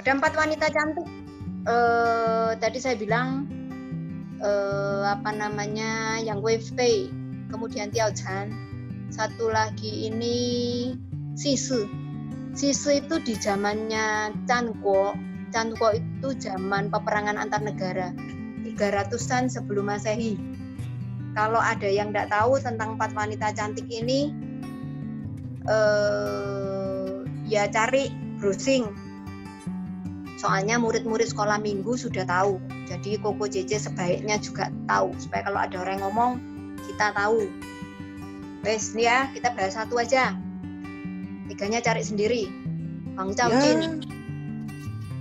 Ada 4 wanita cantik. Tadi saya bilang Yang Weifei, kemudian Tiao Chan. Satu lagi ini Sisu. Sisu itu di zamannya Chan Guo. Chan Guo itu zaman peperangan antar negara 300-an sebelum Masehi. Kalau ada yang tidak tahu tentang 4 wanita cantik ini, ya cari browsing. Soalnya murid-murid sekolah minggu sudah tahu. Jadi Koko Cece sebaiknya juga tahu, supaya kalau ada orang ngomong kita tahu. Wes nih ya, kita bahas satu aja. 3-nya cari sendiri. Wang Chaojin.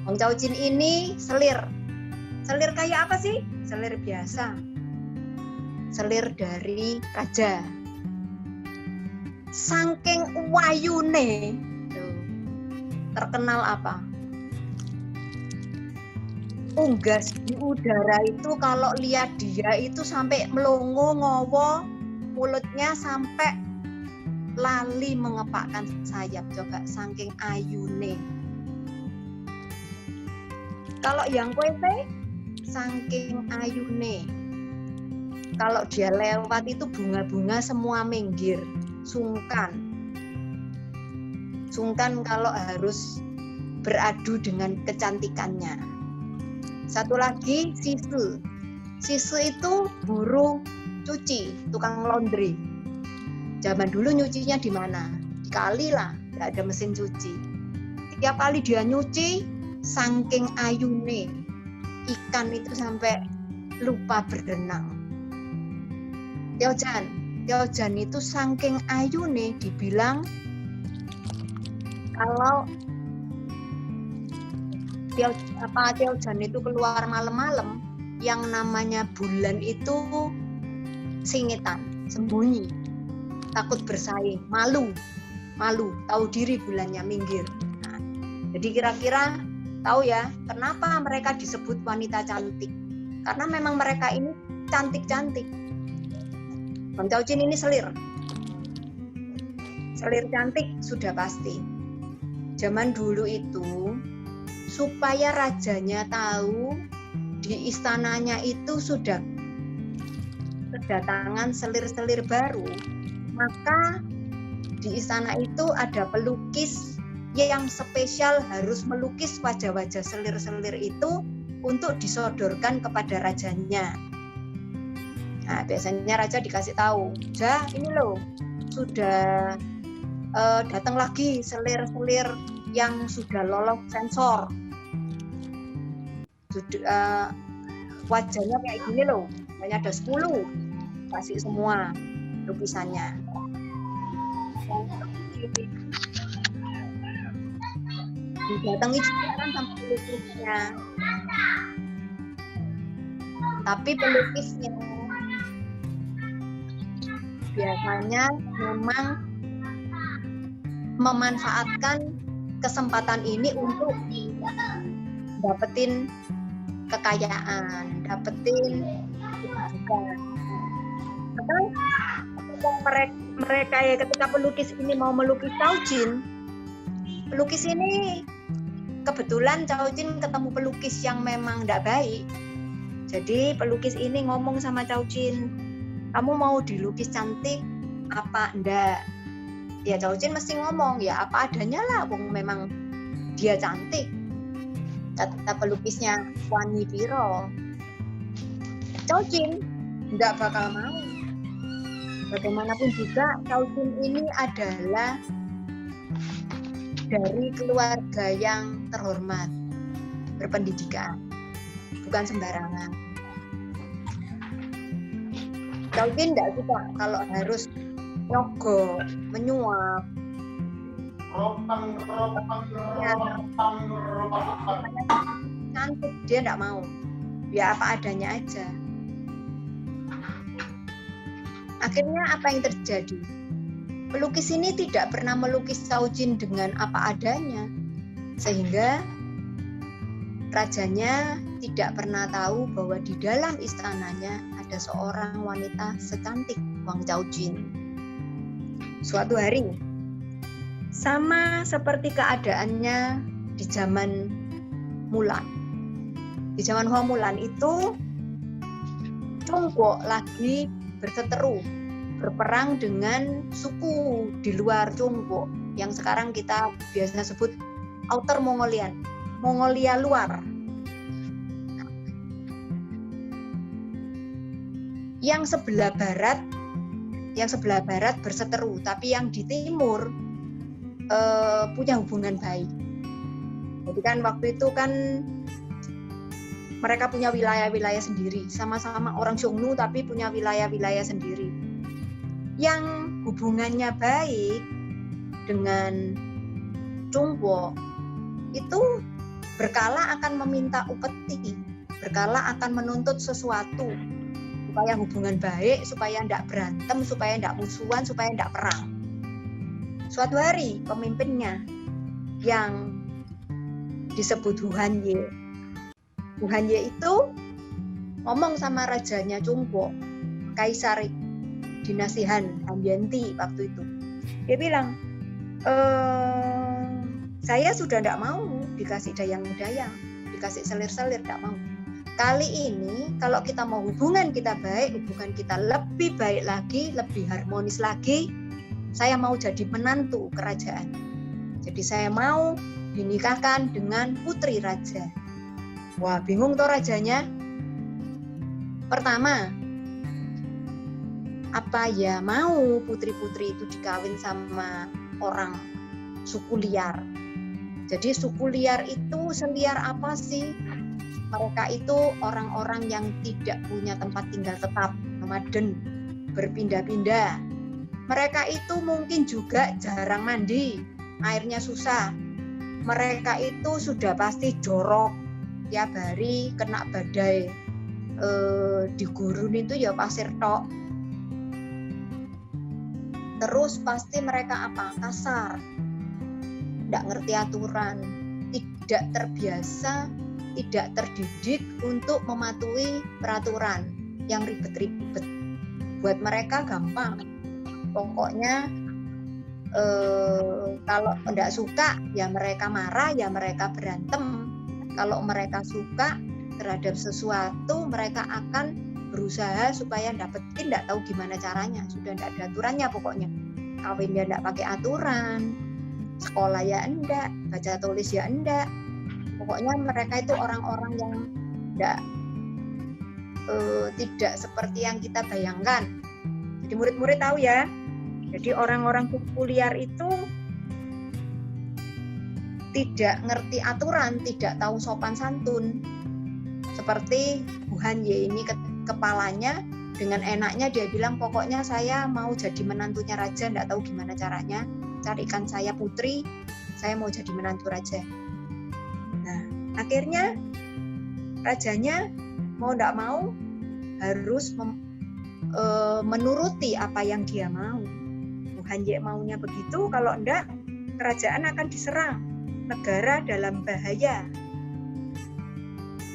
Wang Chaojin ini selir. Selir kayak apa sih? Selir biasa. Selir dari raja. Saking wayune, terkenal apa? Unggas di udara itu kalau lihat dia itu sampai melongo ngowo, mulutnya sampai lali mengepakkan sayap. Coba saking ayune. Kalau yang Weifei saking ayune. Kalau dia lewat itu bunga-bunga semua minggir, sungkan. Sungkan kalau harus beradu dengan kecantikannya. Satu lagi Sisu. Sisu itu buruh cuci, tukang laundry. Zaman dulu nyucinya di mana? Di kali lah, nggak ada mesin cuci. Tiap kali dia nyuci, saking ayune, ikan itu sampai lupa berenang. Tiao Chan itu saking ayune dibilang kalau Tiao Chan itu keluar malam-malam, yang namanya bulan itu singitan, sembunyi, takut bersaing, malu, tahu diri bulannya, minggir. Nah, jadi kira-kira tahu ya kenapa mereka disebut wanita cantik? Karena memang mereka ini cantik-cantik. Wang Chaojin ini selir cantik sudah pasti. Zaman dulu itu supaya rajanya tahu di istananya itu sudah kedatangan selir-selir baru, maka di istana itu ada pelukis yang spesial harus melukis wajah-wajah selir-selir itu untuk disodorkan kepada rajanya. Nah, biasanya raja dikasih tahu, ini loh sudah datang lagi selir-selir yang sudah lolos sensor. Wajahnya kayak gini loh, hanya ada 10, kasih semua lukisannya. Didatangi juga kan sama pelukisnya. Tapi pelukisnya biasanya memang memanfaatkan kesempatan ini untuk dapetin kekayaan, dapetin kedudukan. Atau mereka ya ketika pelukis ini mau melukis Chaojin, pelukis ini kebetulan Chaojin ketemu pelukis yang memang tidak baik. Jadi pelukis ini ngomong sama Chaojin, kamu mau dilukis cantik apa enggak? Ya Chaojin mesti ngomong, ya apa adanya lah, wong memang dia cantik. Kata pelukisnya, wani piro. Chaojin enggak bakal mau. Bagaimanapun juga Chaojin ini adalah dari keluarga yang terhormat, berpendidikan, bukan sembarangan. Chaojin tidak suka kalau harus nyogok, menyuap. Cantik, dia tidak mau. Ya apa adanya aja. Akhirnya apa yang terjadi? Pelukis ini tidak pernah melukis Chaojin dengan apa adanya. Sehingga rajanya tidak pernah tahu bahwa di dalam istananya ada seorang wanita secantik Wang Chaojin. Suatu hari, sama seperti keadaannya di zaman Mulan. Di zaman Hua Mulan itu Chongguo lagi berseteru, berperang dengan suku di luar Chongguo yang sekarang kita biasa sebut Outer Mongolian, Mongolia luar. Yang sebelah barat berseteru, tapi yang di timur punya hubungan baik. Jadi kan waktu itu kan mereka punya wilayah-wilayah sendiri, sama-sama orang Xiongnu tapi punya wilayah-wilayah sendiri. Yang hubungannya baik dengan Chongguo itu berkala akan meminta upeti, berkala akan menuntut sesuatu supaya hubungan baik, supaya tidak berantem, supaya tidak musuhan, supaya tidak perang. Suatu hari pemimpinnya yang disebut Huanye itu ngomong sama rajanya Chongguo, Kaisar dinasti Han Yanti waktu itu. Dia bilang, saya sudah tidak mau dikasih dayang-dayang, dikasih selir-selir, tidak mau. Kali ini kalau kita mau hubungan kita baik, hubungan kita lebih baik lagi, lebih harmonis lagi, saya mau jadi menantu kerajaan. Jadi saya mau dinikahkan dengan putri raja. Wah, bingung toh rajanya. Pertama, apa ya mau putri-putri itu dikawin sama orang suku liar. Jadi suku liar itu seliar apa sih? Mereka itu orang-orang yang tidak punya tempat tinggal tetap, nomaden, berpindah-pindah. Mereka itu mungkin juga jarang mandi, airnya susah. Mereka itu sudah pasti jorok, tiap hari kena badai, di gurun itu ya pasir tok. Terus pasti mereka apa? Kasar, tidak ngerti aturan, tidak terbiasa, tidak terdidik untuk mematuhi peraturan yang ribet-ribet. Buat mereka gampang. Pokoknya kalau tidak suka ya mereka marah, ya mereka berantem. Kalau mereka suka terhadap sesuatu, mereka akan berusaha supaya dapetin, tidak tahu gimana caranya. Sudah tidak ada aturannya pokoknya. Kawin ya tidak pakai aturan, sekolah ya enggak, baca tulis ya enggak. Pokoknya mereka itu orang-orang yang tidak seperti yang kita bayangkan. Jadi murid-murid tahu ya. Jadi orang-orang suku liar itu tidak ngerti aturan, tidak tahu sopan santun. Seperti Huanye ini kepalanya dengan enaknya dia bilang, pokoknya saya mau jadi menantunya raja, tidak tahu gimana caranya. Carikan saya putri, saya mau jadi menantu raja. Nah, akhirnya rajanya mau tidak mau harus menuruti apa yang dia mau. Huanye maunya begitu, kalau enggak kerajaan akan diserang, negara dalam bahaya.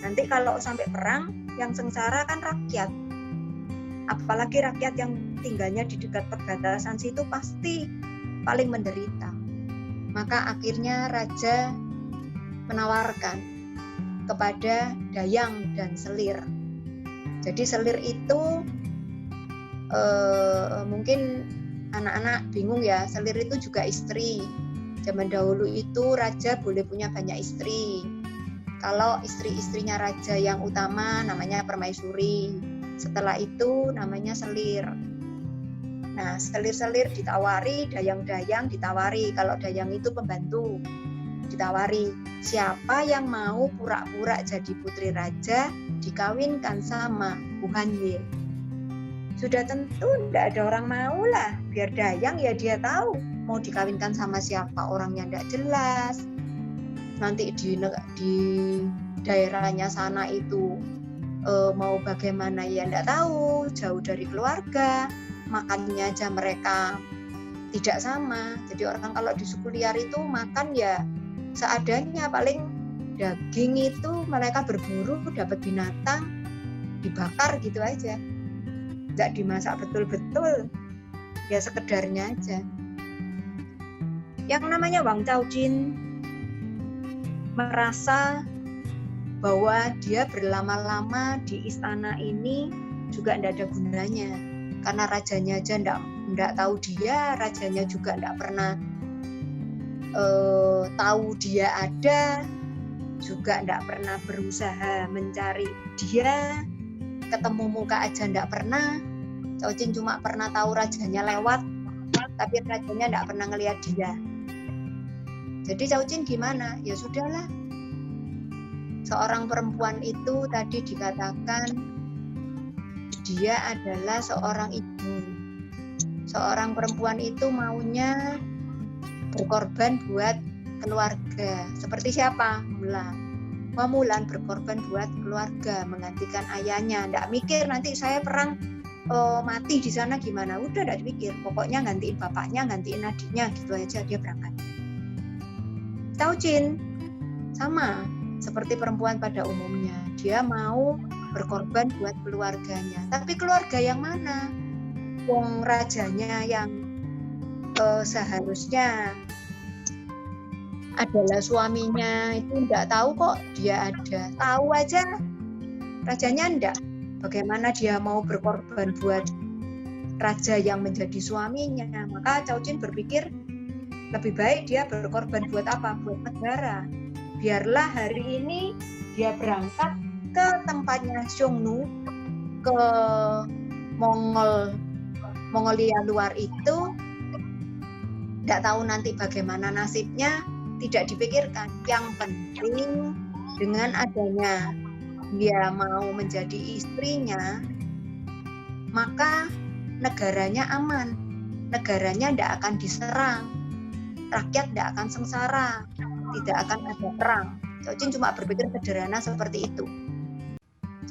Nanti kalau sampai perang, yang sengsara kan rakyat. Apalagi rakyat yang tinggalnya di dekat perbatasan situ pasti paling menderita. Maka akhirnya raja menawarkan kepada dayang dan selir. Jadi selir itu mungkin anak-anak bingung ya, selir itu juga istri. Zaman dahulu itu raja boleh punya banyak istri. Kalau istri-istrinya raja yang utama namanya permaisuri. Setelah itu namanya selir. Nah, selir-selir ditawari, dayang-dayang ditawari. Kalau dayang itu pembantu, ditawari. Siapa yang mau pura-pura jadi putri raja, dikawinkan sama Huanye. Sudah tentu tidak ada orang mau lah. Biar dayang ya dia tahu mau dikawinkan sama siapa, orangnya tidak jelas. Nanti di daerahnya sana itu mau bagaimana ya tidak tahu, jauh dari keluarga, makannya aja mereka tidak sama. Jadi orang kalau di suku liar itu makan ya seadanya, paling daging itu mereka berburu dapat binatang dibakar gitu aja, tidak dimasak betul-betul, ya sekedarnya aja. Yang namanya Wang Caojin merasa bahwa dia berlama-lama di istana ini juga tidak ada gunanya, karena rajanya aja tidak tahu dia, rajanya juga tidak pernah tahu dia ada, juga tidak pernah berusaha mencari dia, ketemu muka aja tidak pernah. Cao Jin cuma pernah tahu rajanya lewat, tapi rajanya tidak pernah ngelihat dia. Jadi Cao Jin gimana? Ya sudahlah. Seorang perempuan itu tadi dikatakan dia adalah seorang ibu. Seorang perempuan itu maunya berkorban buat keluarga. Seperti siapa? Mulan. Wah, Mulan berkorban buat keluarga, menggantikan ayahnya. Nggak mikir nanti saya perang mati di sana gimana. Udah nggak dipikir. Pokoknya gantiin bapaknya, gantiin adiknya, gitu aja dia berangkat. Cao Jin sama seperti perempuan pada umumnya. Dia mau berkorban buat keluarganya. Tapi keluarga yang mana? Wong rajanya yang seharusnya adalah suaminya itu enggak tahu kok dia ada. Tahu aja rajanya enggak. Bagaimana dia mau berkorban buat raja yang menjadi suaminya? Maka Cao Jin berpikir lebih baik dia berkorban buat apa? Buat negara. Biarlah hari ini dia berangkat ke tempatnya Xiongnu, ke Mongolia luar itu, tidak tahu nanti bagaimana nasibnya, tidak dipikirkan. Yang penting dengan adanya dia mau menjadi istrinya, maka negaranya aman, negaranya tidak akan diserang, rakyat tidak akan sengsara, tidak akan ada perang. Cao Jin cuma berpikir sederhana seperti itu.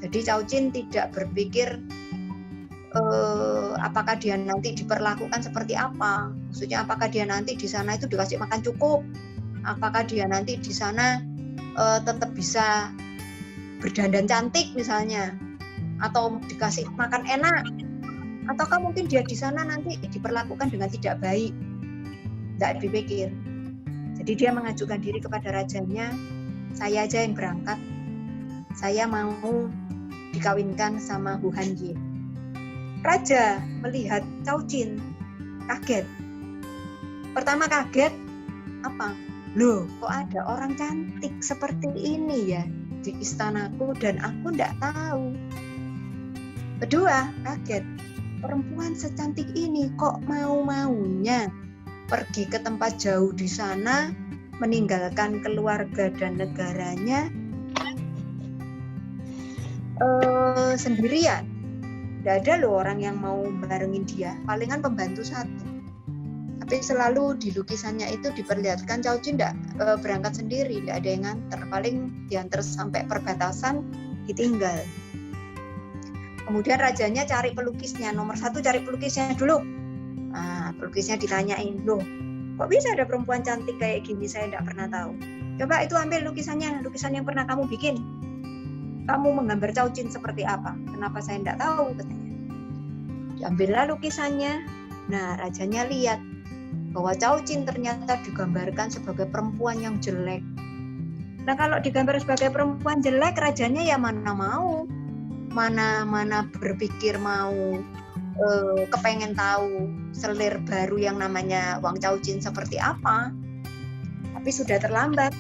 Jadi Cao Jin tidak berpikir apakah dia nanti diperlakukan seperti apa. Maksudnya apakah dia nanti di sana itu dikasih makan cukup, apakah dia nanti di sana tetap bisa berdandan cantik misalnya, atau dikasih makan enak, ataukah mungkin dia di sana nanti diperlakukan dengan tidak baik. Tidak dipikir. Jadi dia mengajukan diri kepada rajanya, saya aja yang berangkat, saya mau dikawinkan sama Hu Hanye. Raja melihat Cao Jin kaget. Pertama kaget, apa? Loh, kok ada orang cantik seperti ini ya di istanaku dan aku tidak tahu. Kedua, kaget. Perempuan secantik ini kok mau-maunya pergi ke tempat jauh di sana, meninggalkan keluarga dan negaranya sendirian. Tidak ada loh orang yang mau barengin dia, palingan pembantu satu. Tapi selalu di lukisannya itu diperlihatkan Cao Jin tidak berangkat sendiri, tidak ada yang nganter, paling diantar sampai perbatasan, ditinggal. Kemudian rajanya cari pelukisnya, nomor satu cari pelukisnya dulu. Pelukisnya ditanyain, loh kok bisa ada perempuan cantik kayak gini, saya tidak pernah tahu. Coba itu ambil lukisannya, lukisan yang pernah kamu bikin. Kamu menggambar Cao Jin seperti apa? Kenapa saya tidak tahu? Katanya. Diambillah lukisannya. Nah, rajanya lihat bahwa Cao Jin ternyata digambarkan sebagai perempuan yang jelek. Nah, kalau digambar sebagai perempuan jelek, rajanya ya mana mau, mana berpikir mau kepengen tahu selir baru yang namanya Wang Cao Jin seperti apa. Tapi sudah terlambat.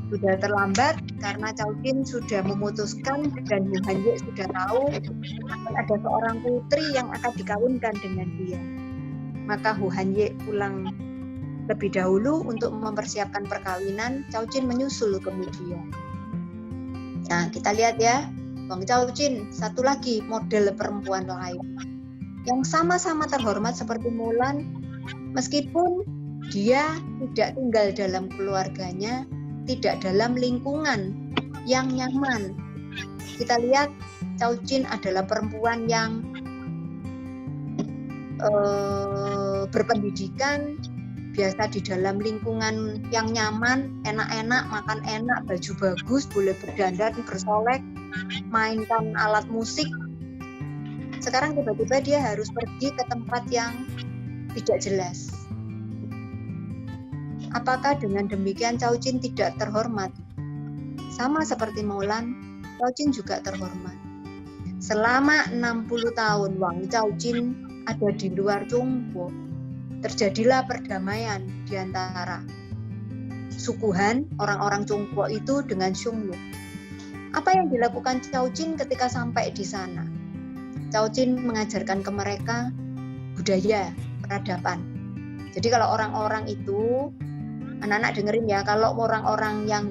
Sudah terlambat karena Cao Jin sudah memutuskan dan Hu Hanye sudah tahu ada seorang putri yang akan dikawinkan dengan dia. Maka Hu Hanye pulang lebih dahulu untuk mempersiapkan perkawinan, Cao Jin menyusul kemudian. Nah, kita lihat ya, Wang Cao Jin satu lagi model perempuan lain yang sama-sama terhormat seperti Mulan, meskipun dia tidak tinggal dalam keluarganya, tidak dalam lingkungan yang nyaman. Kita lihat Cao Jin adalah perempuan yang berpendidikan, biasa di dalam lingkungan yang nyaman, enak-enak, makan enak, baju bagus, boleh berdandan, bersolek, mainkan alat musik. Sekarang tiba-tiba dia harus pergi ke tempat yang tidak jelas. Apakah dengan demikian Cao Jin tidak terhormat? Sama seperti Maulan, Cao Jin juga terhormat. Selama 60 tahun Wang Cao Jin ada di luar Chongguo, terjadilah perdamaian di antara suku Han, orang-orang Chongguo itu dengan Xiongnu. Apa yang dilakukan Cao Jin ketika sampai di sana? Cao Jin mengajarkan ke mereka budaya, peradaban. Jadi kalau orang-orang itu, anak-anak dengerin ya, kalau orang-orang yang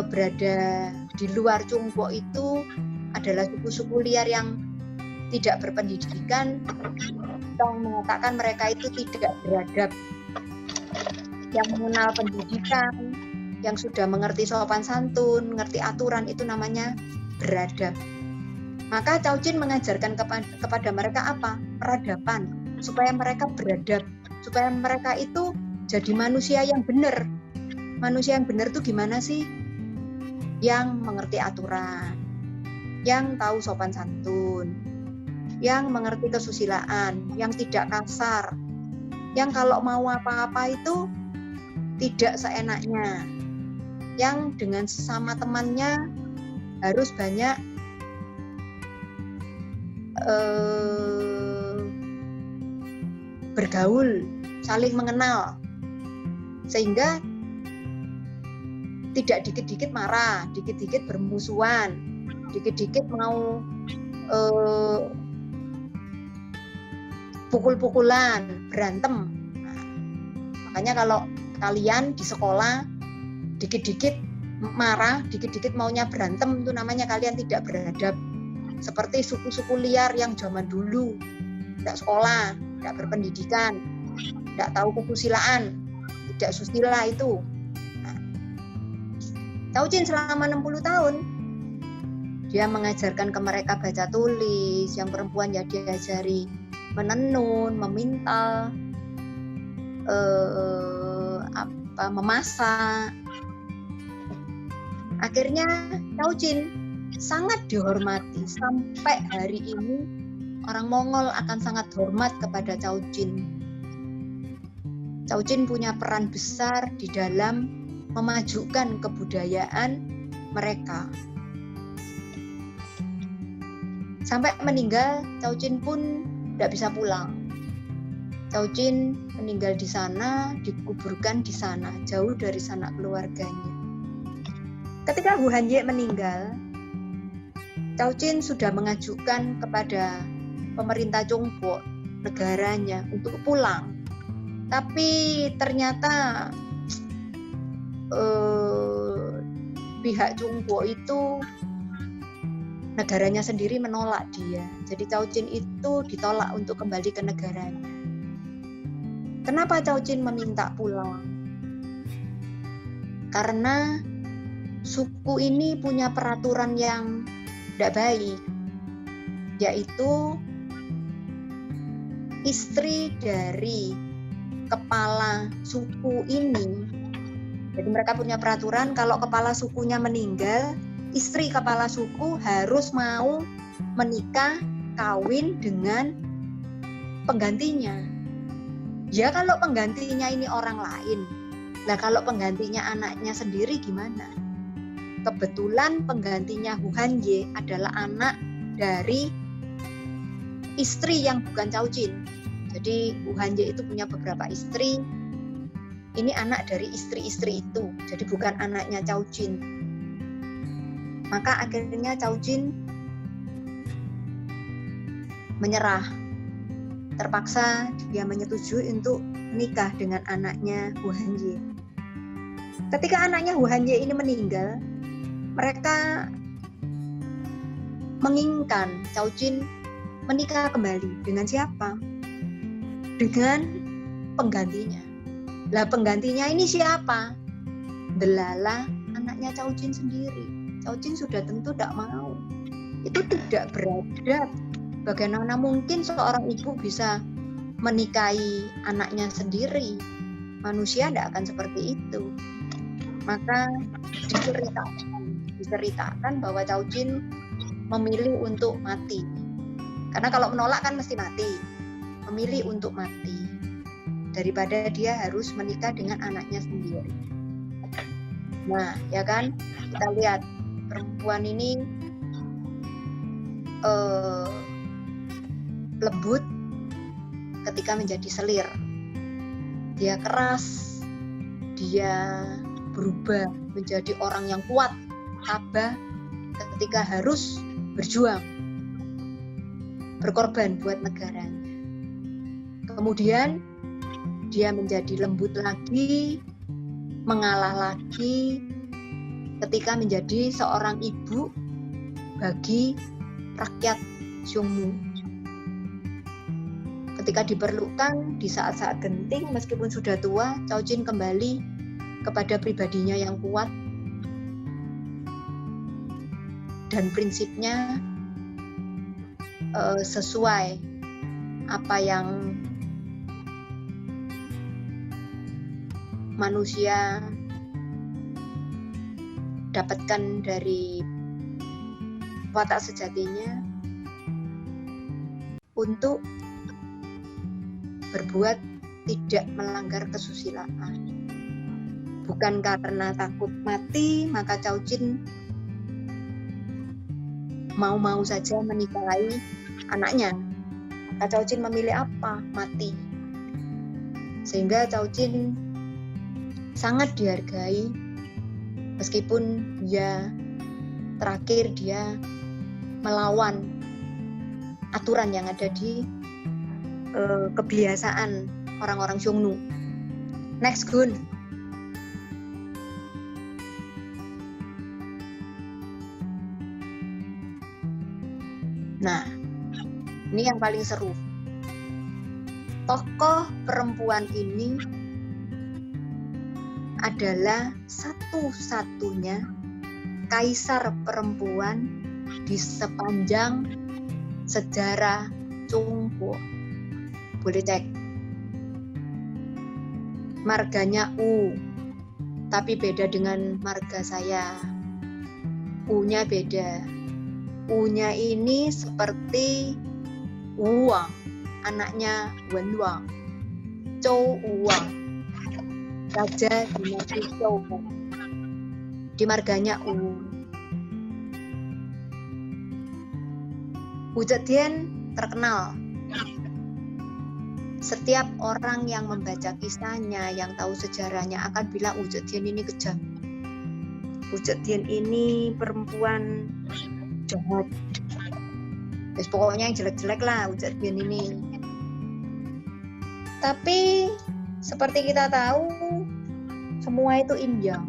berada di luar Chongguo itu adalah suku-suku liar yang tidak berpendidikan, yang mengatakan mereka itu tidak beradab, yang mengenal pendidikan, yang sudah mengerti sopan santun, mengerti aturan, itu namanya beradab. Maka Cao Jin mengajarkan kepada mereka apa? Peradaban, supaya mereka beradab, supaya mereka itu jadi manusia yang benar. Manusia yang benar itu gimana sih? Yang mengerti aturan, yang tahu sopan santun, yang mengerti kesusilaan, yang tidak kasar, yang kalau mau apa-apa itu tidak seenaknya, yang dengan sesama temannya harus banyak bergaul, saling mengenal, sehingga tidak dikit-dikit marah, dikit-dikit bermusuhan, dikit-dikit mau pukul-pukulan, berantem. Nah, makanya kalau kalian di sekolah dikit-dikit marah, dikit-dikit maunya berantem, itu namanya kalian tidak beradab. Seperti suku-suku liar yang zaman dulu, tidak sekolah, tidak berpendidikan, tidak tahu kesusilaan, tidak susila itu. Cao Jin selama 60 tahun dia mengajarkan ke mereka baca tulis, yang perempuan ya diajari menenun, memintal, memasak. Akhirnya Cao Jin sangat dihormati, sampai hari ini orang Mongol akan sangat hormat kepada Cao Jin. Cao Jin punya peran besar di dalam memajukan kebudayaan mereka. Sampai meninggal, Cao Jin pun tidak bisa pulang. Cao Jin meninggal di sana, dikuburkan di sana, jauh dari sanak keluarganya. Ketika Hu Hanye meninggal, Cao Jin sudah mengajukan kepada pemerintah Chongguo, negaranya, untuk pulang. Tapi ternyata pihak Chongguo itu negaranya sendiri menolak dia. Jadi Cao Jin itu ditolak untuk kembali ke negaranya. Kenapa Cao Jin meminta pulang? Karena suku ini punya peraturan yang tidak baik, yaitu istri dari kepala suku ini. Jadi mereka punya peraturan kalau kepala sukunya meninggal, istri kepala suku harus mau menikah, kawin dengan penggantinya. Ya kalau penggantinya ini orang lain, nah kalau penggantinya anaknya sendiri gimana? Kebetulan penggantinya Hu Hanye adalah anak dari istri yang bukan Cao Jin. Jadi Hu Hanye itu punya beberapa istri. Ini anak dari istri-istri itu, jadi bukan anaknya Cao Jin. Maka akhirnya Cao Jin menyerah. Terpaksa dia menyetujui untuk menikah dengan anaknya Hu Hanye. Ketika anaknya Hu Hanye ini meninggal, mereka menginginkan Cao Jin menikah kembali. Dengan siapa? Dengan penggantinya. Lah penggantinya ini siapa? Delalah anaknya Cao Jin sendiri. Cao Jin sudah tentu tidak mau. Itu tidak beradab. Bagaimana mungkin seorang ibu bisa menikahi anaknya sendiri? Manusia tidak akan seperti itu. Maka diceritakan bahwa Cao Jin memilih untuk mati. Karena kalau menolak kan mesti mati. Memilih untuk mati daripada dia harus menikah dengan anaknya sendiri. Nah, ya kan, kita lihat perempuan ini lembut ketika menjadi selir. Dia keras, dia berubah menjadi orang yang kuat, tabah ketika harus berjuang, berkorban buat negaranya. Kemudian dia menjadi lembut lagi, mengalah lagi ketika menjadi seorang ibu bagi rakyat Xiongnu. Ketika diperlukan di saat-saat genting, meskipun sudah tua, Cao Jin kembali kepada pribadinya yang kuat dan prinsipnya sesuai apa yang manusia dapatkan dari watak sejatinya untuk berbuat tidak melanggar kesusilaan. Bukan karena takut mati, maka Cao Jin mau-mau saja menikahi anaknya. Maka Cao Jin memilih apa? Mati. Sehingga Cao Jin sangat dihargai, meskipun terakhir dia melawan aturan yang ada di kebiasaan orang-orang Xiongnu. Next, Gun. Nah, ini yang paling seru. Tokoh perempuan ini adalah satu-satunya kaisar perempuan di sepanjang sejarah Zhongguo. Boleh cek. Marganya U, tapi beda dengan marga saya. U-nya beda. U-nya ini seperti Wuwang, anaknya Wenwang, Zhou Wuwang, raja dinasti Zhou. Di marganya U. Wu Zetian terkenal. Setiap orang yang membaca kisahnya, yang tahu sejarahnya akan bilang Wu Zetian ini kejam. Wu Zetian ini perempuan jahat. Pokoknya yang jelek-jelek lah Wu Zetian ini. Tapi seperti kita tahu, semua itu yin yang.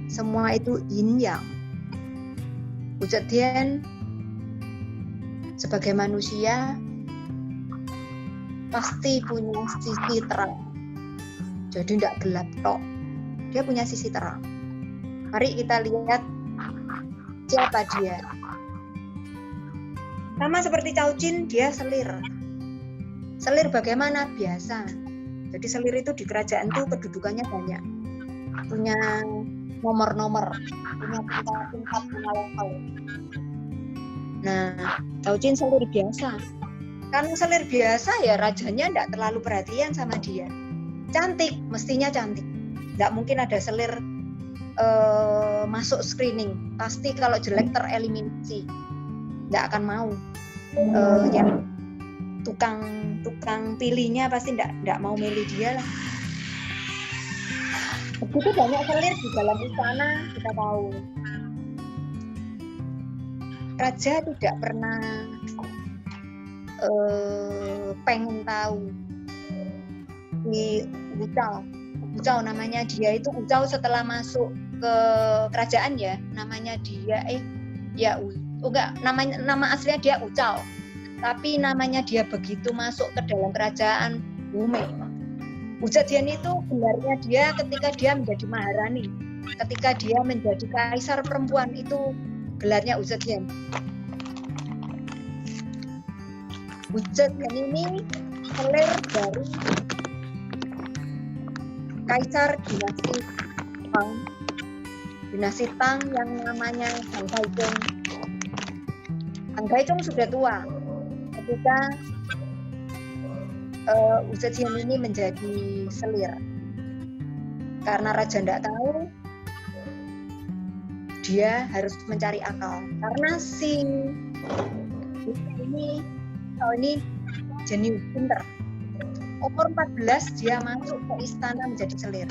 Semua itu yin yang. Wu Zetian sebagai manusia pasti punya sisi terang. Jadi tidak gelap tok. Dia punya sisi terang. Mari kita lihat siapa dia. Sama seperti Cao Jin, dia selir. Selir bagaimana? Biasa. Jadi selir itu di kerajaan itu kedudukannya banyak. Punya nomor-nomor, punya tingkat, punya level. Nah, Cao Jin selir biasa. Karena selir biasa ya rajanya tidak terlalu perhatian sama dia. Cantik, mestinya cantik. Tidak mungkin ada selir masuk screening. Pasti kalau jelek tereliminasi. Tidak akan mau. Yang tukang pilihnya pasti tidak mau milih dia lah. Begitu banyak selir di dalam istana, kita tahu. Raja tidak pernah pengen tahu di Wucao namanya dia itu Wucao setelah masuk ke kerajaan ya, namanya dia nama aslinya dia Wucao, tapi namanya dia begitu masuk ke dalam kerajaan Wume. Wu Zetian itu gelarnya dia ketika dia menjadi maharani, ketika dia menjadi kaisar perempuan itu gelarnya Wu Zetian. Wu Zetian ini selir dari kaisar dinasti Tang yang namanya Han Taichung. Han Taichung sudah tua ketika Wu Zetian ini menjadi selir. Karena raja tidak tahu, dia harus mencari akal karena si ini jenius pinter. Umur 14 dia masuk ke istana menjadi selir.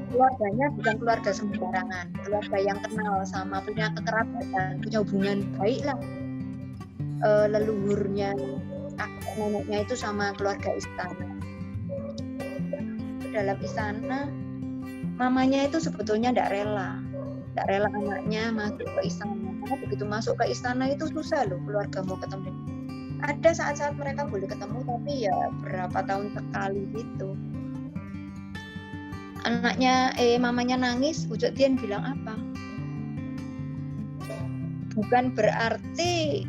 Keluarganya bukan keluarga sembarangan, keluarga yang kenal sama, punya kekerabatan, punya hubungan baik lah. Leluhurnya, kakek neneknya itu sama keluarga istana. Dalam istana, mamanya itu sebetulnya tidak rela anaknya masuk ke istana. Karena begitu masuk ke istana itu susah loh keluarga mau ketemu. Ada saat-saat mereka boleh ketemu, tapi ya berapa tahun sekali gitu. Mamanya nangis, Ujo Tien bilang apa? Bukan berarti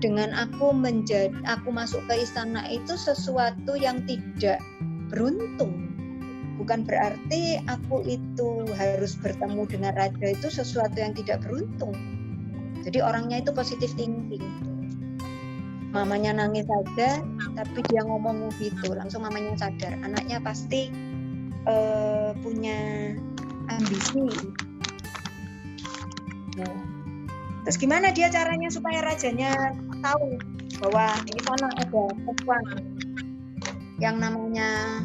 dengan aku masuk ke istana itu sesuatu yang tidak beruntung. Bukan berarti aku itu harus bertemu dengan raja itu sesuatu yang tidak beruntung. Jadi orangnya itu positive thinking. Mamanya nangis saja, tapi dia ngomong gitu, langsung mamanya sadar, anaknya pasti punya ambisi. Nah, terus gimana dia caranya supaya rajanya tahu bahwa di sana ada perempuan yang namanya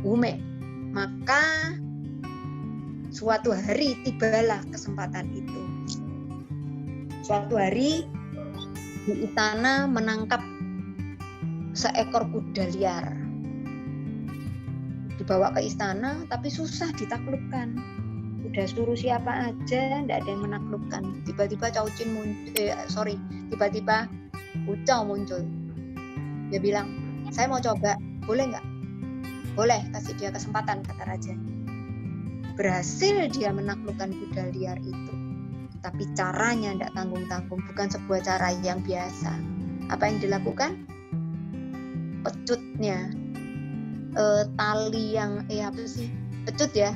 Wume? Maka suatu hari tibalah kesempatan itu. Suatu hari di istana menangkap seekor kuda liar. Dibawa ke istana, tapi susah ditaklukkan. Udah suruh siapa aja, tidak ada yang menaklukkan. Tiba-tiba tiba-tiba Wucao muncul. Dia bilang, saya mau coba, boleh nggak? Boleh, kasih dia kesempatan, kata raja. Berhasil dia menaklukkan kuda liar itu. Tapi caranya tidak tanggung-tanggung, bukan sebuah cara yang biasa. Apa yang dilakukan? Pecutnya, tali yang pecut ya.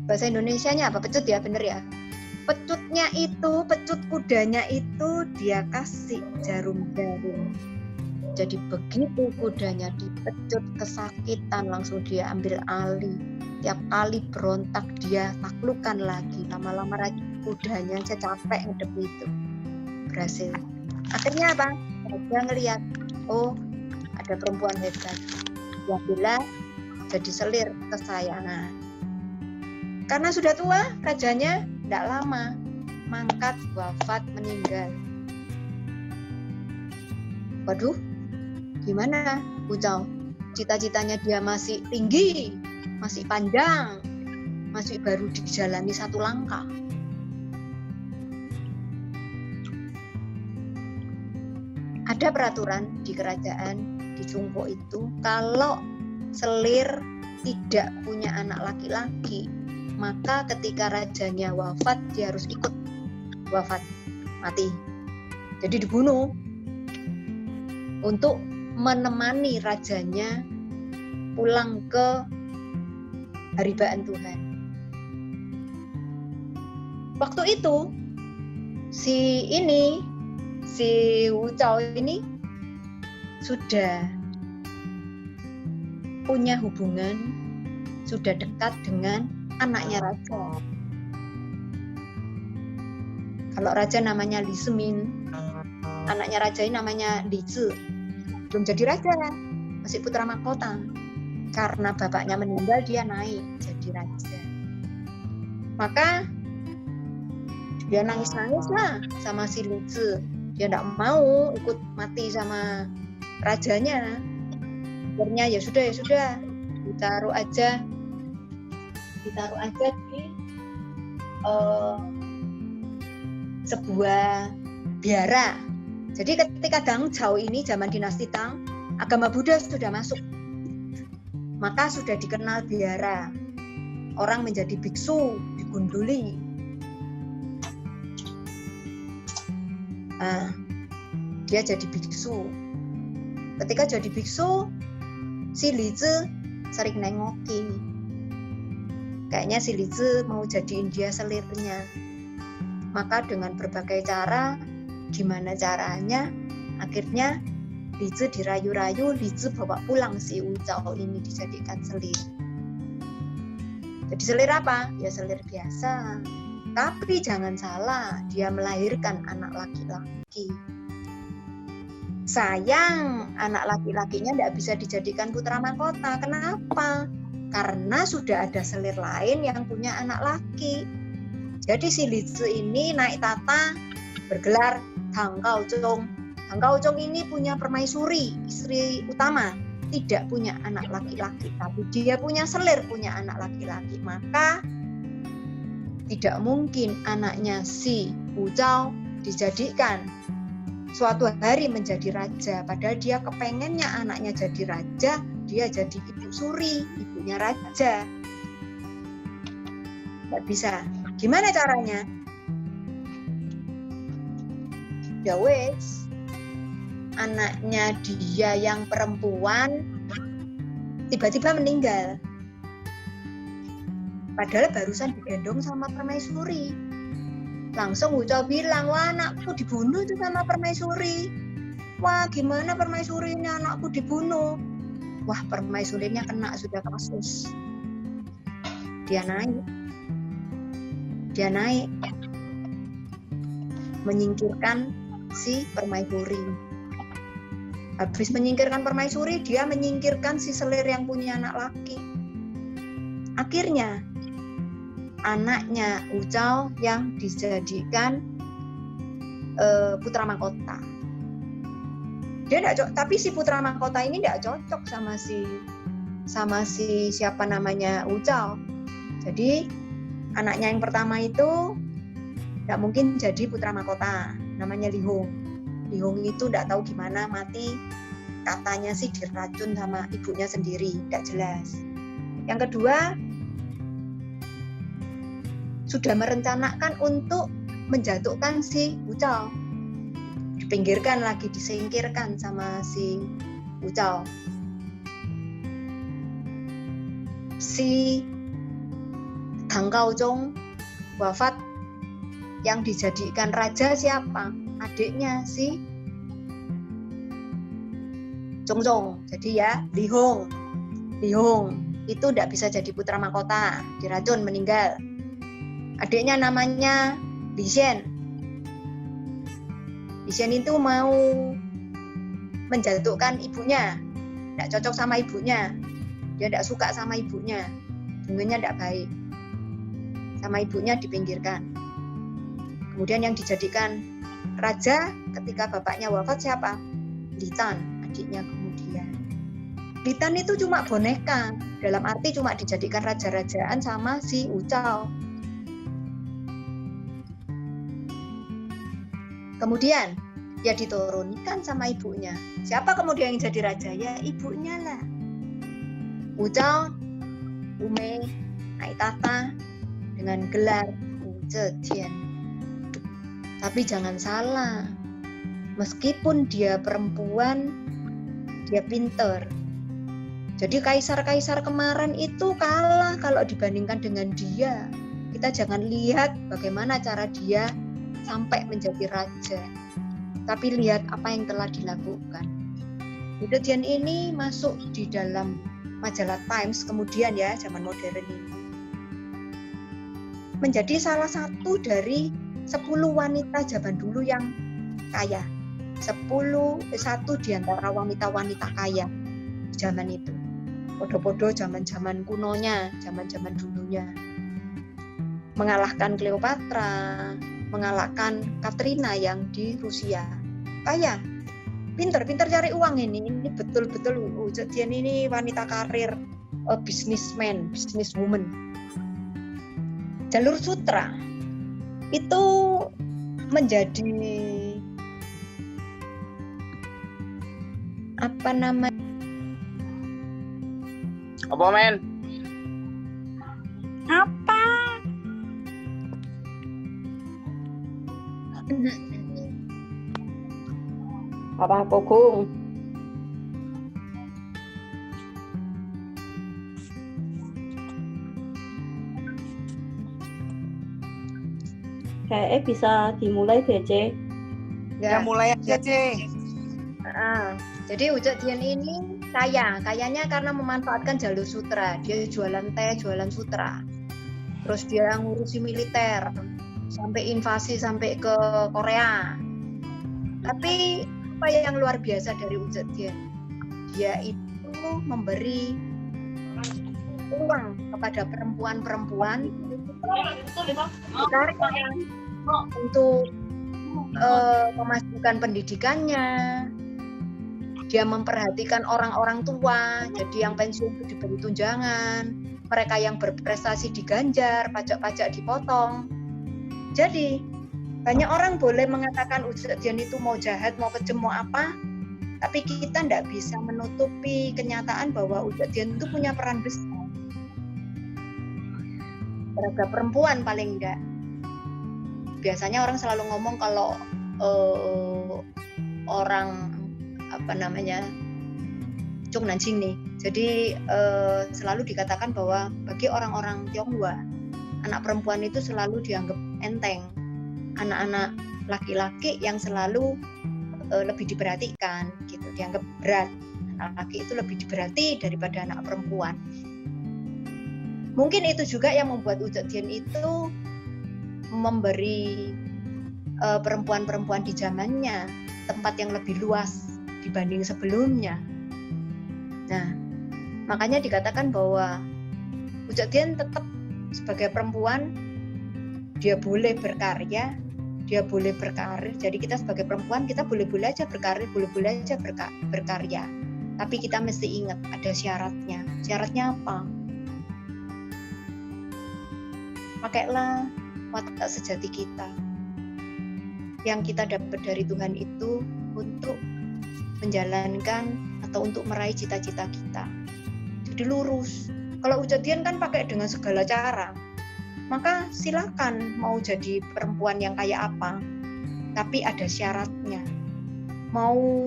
Bahasa Indonesianya apa? Pecut ya, bener ya. Pecutnya itu, pecut kudanya itu dia kasih jarum-jarum. Jadi begitu kudanya dipecut, kesakitan, langsung dia ambil alih. Tiap kali berontak dia taklukkan lagi. Lama-lama kudanya capek ngedepi itu. Berhasil. Akhirnya apa? Raja ngelihat, oh ada perempuan hebat. Dia bilang jadi selir kesayangan. Karena sudah tua, rajanya tidak lama mangkat, wafat, meninggal. Waduh, gimana Wucao? Cita-citanya dia masih tinggi, masih panjang, masih baru dijalani satu langkah. Ada peraturan di kerajaan di Cungpo itu, kalau selir tidak punya anak laki-laki, maka ketika rajanya wafat, dia harus ikut wafat, mati. Jadi dibunuh untuk menemani rajanya pulang ke haribaan Tuhan. Waktu itu si Wucao ini sudah punya hubungan, sudah dekat dengan anaknya raja. Kalau raja namanya Li Semin, anaknya raja ini namanya Li Zi. Belum jadi raja, masih putra mahkota. Karena bapaknya meninggal, dia naik jadi raja. Maka dia nangis-nangis lah sama si Li Zi. Dia tidak mau ikut mati sama rajanya. Akhirnya ya sudah, ditaruh aja di sebuah biara. Jadi ketika Dang Zhao ini zaman dinasti Tang, agama Buddha sudah masuk, maka sudah dikenal biara. Orang menjadi biksu, digunduli. Dia jadi biksu. Ketika jadi biksu, si Li Zi sering nengoki. Kayaknya si Li Zi mau jadiin dia selirnya. Maka dengan berbagai cara, gimana caranya, akhirnya Li Zi dirayu-rayu, Li Zi bawa pulang si Wucao ini dijadikan selir. Jadi selir apa? Ya selir biasa. Tapi jangan salah, dia melahirkan anak laki-laki. Sayang, anak laki-lakinya tidak bisa dijadikan putra mahkota. Kenapa? Karena sudah ada selir lain yang punya anak laki. Jadi si Li Zi ini naik tata bergelar Dang Gaozong. Dang Gaozong ini punya permaisuri, istri utama, tidak punya anak laki-laki, tapi dia punya selir, punya anak laki-laki. Maka tidak mungkin anaknya si Wu Zhao dijadikan suatu hari menjadi raja. Padahal dia kepengennya anaknya jadi raja, dia jadi ibu suri, ibunya raja. Tidak bisa. Gimana caranya? Ya wes, anaknya dia yang perempuan tiba-tiba meninggal. Padahal barusan digendong sama permaisuri. Langsung Wu Zhao bilang, wah anakku dibunuh itu sama permaisuri. Wah gimana permaisuri ini anakku dibunuh. Wah permaisurinya kena sudah kasus. Dia naik menyingkirkan si permaisuri. Habis menyingkirkan permaisuri, dia menyingkirkan si selir yang punya anak laki. Akhirnya anaknya Wu Zhao yang dijadikan putra mahkota. Dia tidak cocok, tapi si putra mahkota ini tidak cocok sama si siapa namanya Wu Zhao. Jadi anaknya yang pertama itu tidak mungkin jadi putra mahkota, namanya Li Hong. Li Hong itu tidak tahu gimana mati, katanya sih diracun sama ibunya sendiri, tidak jelas. Yang kedua, sudah merencanakan untuk menjatuhkan si Wu Zhao. Dipinggirkan lagi, disingkirkan sama si Wu Zhao. Si Dang Gaozong wafat, yang dijadikan raja siapa? Adiknya si Zhongzong. Jadi ya Li Hong. Li Hong itu tidak bisa jadi putra mahkota, diracun meninggal. Adiknya namanya Li Xian. Li Xian itu mau menjatuhkan ibunya, tidak cocok sama ibunya. Dia tidak suka sama ibunya, hubungannya tidak baik. Sama ibunya dipinggirkan. Kemudian yang dijadikan raja ketika bapaknya wafat siapa? Li Tan, adiknya kemudian. Li Tan itu cuma boneka, dalam arti cuma dijadikan raja-rajaan sama si Wu Zhao. Kemudian dia diturunkan sama ibunya. Siapa kemudian yang jadi raja? Ya ibunya lah. Wu Zhao, Wu Mei, naik tata dengan gelar Wu Zetian. Tapi jangan salah, meskipun dia perempuan, dia pinter. Jadi kaisar-kaisar kemarin itu kalah kalau dibandingkan dengan dia. Kita jangan lihat bagaimana cara dia sampai menjadi raja, tapi lihat apa yang telah dilakukan. Wu Zetian ini masuk di dalam majalah Times kemudian ya, zaman modern ini. Menjadi salah satu dari 10 wanita zaman dulu yang kaya. Satu di antara wanita-wanita kaya zaman itu. Podo-podo zaman-zaman kunonya, zaman-zaman dulunya. Mengalahkan Cleopatra, mengalahkan Katrina yang di Rusia. Kaya, pinter cari uang ini betul-betul Wu Zetian ini wanita karir, businessman, businesswoman. Jalur sutra itu menjadi apa namanya? Apa men? Apa? Apa Kokung? Kayaknya bisa dimulai deh, Ce. Ya mulai aja, Ce. Jadi Wu Zetian ini kayanya karena memanfaatkan jalur sutra. Dia jualan teh, jualan sutra. Terus dia ngurusi militer sampai invasi sampai ke Korea. Tapi apa yang luar biasa dari Wu Zetian? Dia itu memberi peluang kepada perempuan-perempuan untuk memajukan pendidikannya. Dia memperhatikan orang-orang tua, jadi yang pensiun itu diberi tunjangan, mereka yang berprestasi diganjar, pajak-pajak dipotong. Jadi banyak orang boleh mengatakan Wu Zetian itu mau jahat, mau kejam, mau apa, tapi kita tidak bisa menutupi kenyataan bahwa Wu Zetian itu punya peran besar terhadap perempuan paling enggak. Biasanya orang selalu ngomong kalau orang Chung Nanjing nih. Jadi selalu dikatakan bahwa bagi orang-orang Tionghoa, anak perempuan itu selalu dianggap enteng. Anak-anak laki-laki yang selalu lebih diperhatikan, gitu, dianggap berat. Anak laki itu lebih diberati daripada anak perempuan. Mungkin itu juga yang membuat Wu Zetian itu memberi perempuan-perempuan di zamannya tempat yang lebih luas dibanding sebelumnya. Nah, makanya dikatakan bahwa Wu Zetian tetap sebagai perempuan, dia boleh berkarya, dia boleh berkarir. Jadi kita sebagai perempuan, kita boleh-boleh aja berkarir, boleh-boleh aja berkarya. Tapi kita mesti ingat ada syaratnya. Syaratnya apa? Pakailah watak sejati kita. Yang kita dapat dari Tuhan itu untuk menjalankan atau untuk meraih cita-cita kita. Jadi lurus. Kalau Wu Zetian kan pakai dengan segala cara. Maka silakan mau jadi perempuan yang kayak apa. Tapi ada syaratnya. Mau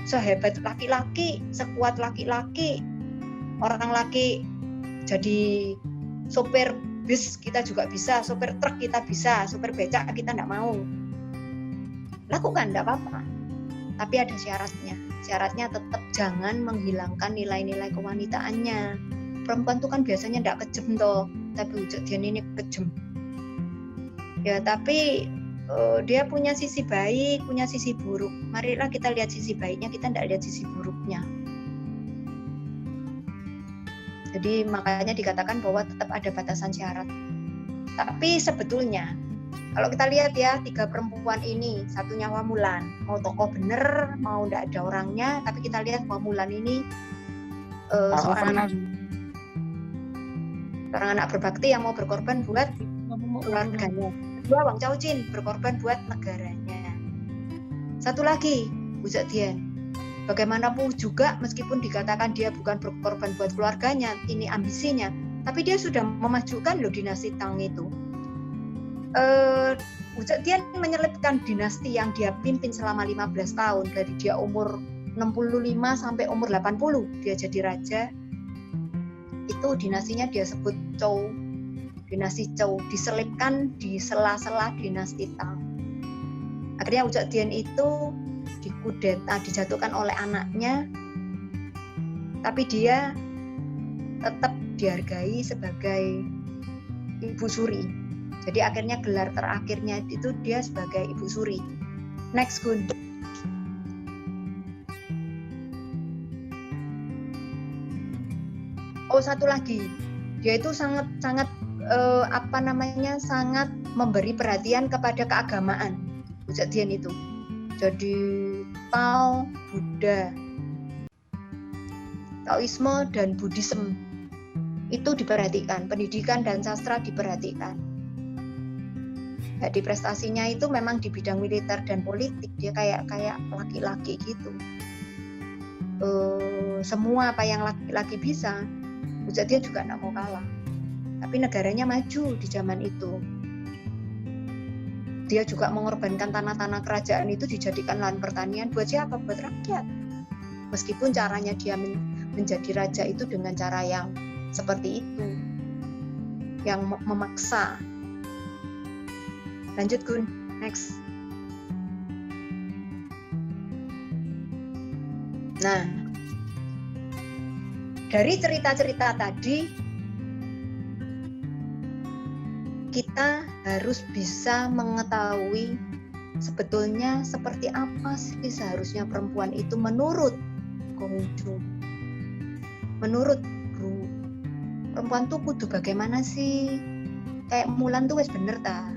sehebat laki-laki, sekuat laki-laki, orang laki jadi sopir bis kita juga bisa, sopir truk kita bisa, sopir becak kita enggak mau. Lakukan, enggak apa-apa. Tapi ada syaratnya. Syaratnya tetap jangan menghilangkan nilai-nilai kewanitaannya. Perempuan tuh kan biasanya enggak kejam toh, tapi Wu Zetian ini kejam. Ya, tapi dia punya sisi baik, punya sisi buruk. Marilah kita lihat sisi baiknya, kita enggak lihat sisi buruknya. Jadi makanya dikatakan bahwa tetap ada batasan syarat. Tapi sebetulnya kalau kita lihat ya, 3 perempuan ini, satunya Wamulan, mau tokoh bener, mau enggak ada orangnya, tapi kita lihat Wamulan ini seorang anak berbakti yang mau berkorban buat keluarganya. Kedua, Wang Chaojin berkorban buat negaranya. Satu lagi, Wu Zetian. Bagaimanapun juga, meskipun dikatakan dia bukan berkorban buat keluarganya, ini ambisinya, tapi dia sudah memajukan loh dinasti Tang itu. Wu Zetian menyelipkan dinasti yang dia pimpin selama 15 tahun, dari dia umur 65 sampai umur 80 dia jadi raja. Itu dinastinya dia sebut Zhou, dinasti Zhou, diselipkan di sela-sela dinasti Tang. Akhirnya Wu Zetian itu dikudeta, dijatuhkan oleh anaknya, tapi dia tetap dihargai sebagai ibu suri. Jadi akhirnya gelar terakhirnya itu dia sebagai ibu suri. Next, Gun. Oh, satu lagi, dia itu sangat sangat memberi perhatian kepada keagamaan. Wu Zetian itu. Jadi Tao, Buddha, Taoisme dan Buddhisme itu diperhatikan, pendidikan dan sastra diperhatikan. Jadi prestasinya itu memang di bidang militer dan politik, dia kayak laki-laki gitu. Semua apa yang laki-laki bisa, Wu Zetian juga nggak mau kalah. Tapi negaranya maju di zaman itu. Dia juga mengorbankan tanah-tanah kerajaan itu dijadikan lahan pertanian buat siapa? Buat rakyat. Meskipun caranya dia menjadi raja itu dengan cara yang seperti itu, yang memaksa. Lanjut, Gun. Next. Nah, dari cerita-cerita tadi kita harus bisa mengetahui sebetulnya seperti apa sih seharusnya perempuan itu menurut Konghucu. Menurut Bro, perempuan tuh kudu bagaimana sih? Kayak Mulan tuh wes bener ta?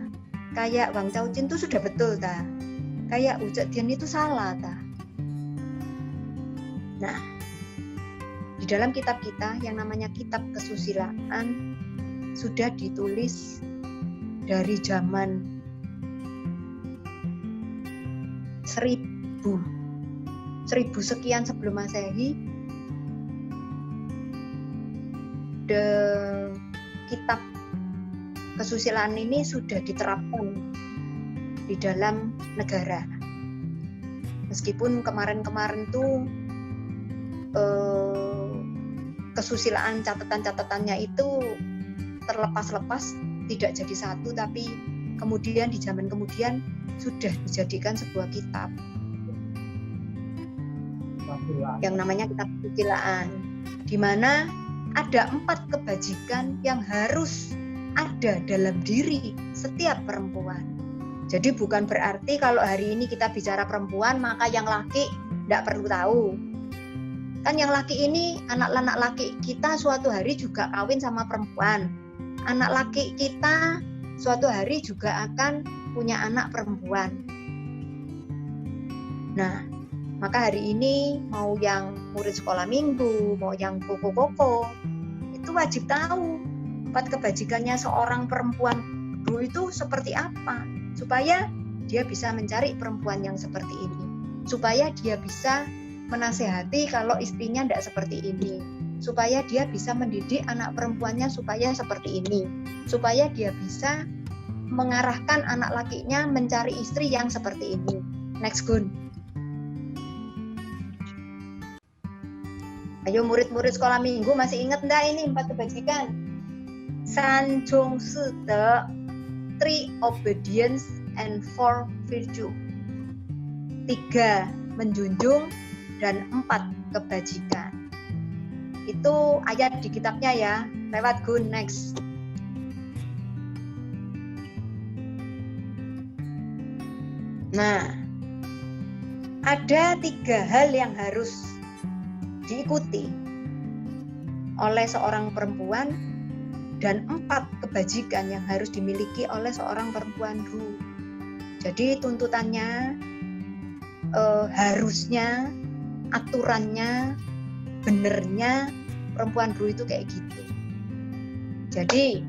Kayak Wang Caocin tuh sudah betul ta? Kayak Ujak Dian itu salah ta? Nah, di dalam kitab kita yang namanya kitab kesusilaan sudah ditulis dari zaman 1000 sekian sebelum Masehi. Kitab kesusilaan ini sudah diterapkan di dalam negara. Meskipun kemarin-kemarin tuh kesusilaan catatan-catatannya itu terlepas-lepas, tidak jadi satu, tapi kemudian di zaman kemudian sudah dijadikan sebuah kitab yang namanya kitab kesusilaan, di mana ada 4 kebajikan yang harus ada dalam diri setiap perempuan. Jadi bukan berarti kalau hari ini kita bicara perempuan maka yang laki tidak perlu tahu. Kan yang laki ini, anak-anak laki kita suatu hari juga kawin sama perempuan. Anak laki kita suatu hari juga akan punya anak perempuan. Nah, maka hari ini mau yang murid sekolah minggu, mau yang koko-koko, itu wajib tahu 4 kebajikannya seorang perempuan Bro itu seperti apa, supaya dia bisa mencari perempuan yang seperti ini, supaya dia bisa menasehati kalau istrinya tidak seperti ini, supaya dia bisa mendidik anak perempuannya supaya seperti ini, supaya dia bisa mengarahkan anak lakinya mencari istri yang seperti ini. Next, Gun. Ayo murid-murid sekolah minggu masih ingat enggak ini 4 kebajikan? Sanjong Sute, 3 obedience and 4 virtue. 3 menjunjung dan 4 kebajikan. Itu ayat di kitabnya ya. Lewat Gun, next. Nah, ada 3 hal yang harus diikuti oleh seorang perempuan dan 4 kebajikan yang harus dimiliki oleh seorang perempuan Ru. Jadi tuntutannya, harusnya, aturannya, benernya perempuan Ru itu kayak gitu. Jadi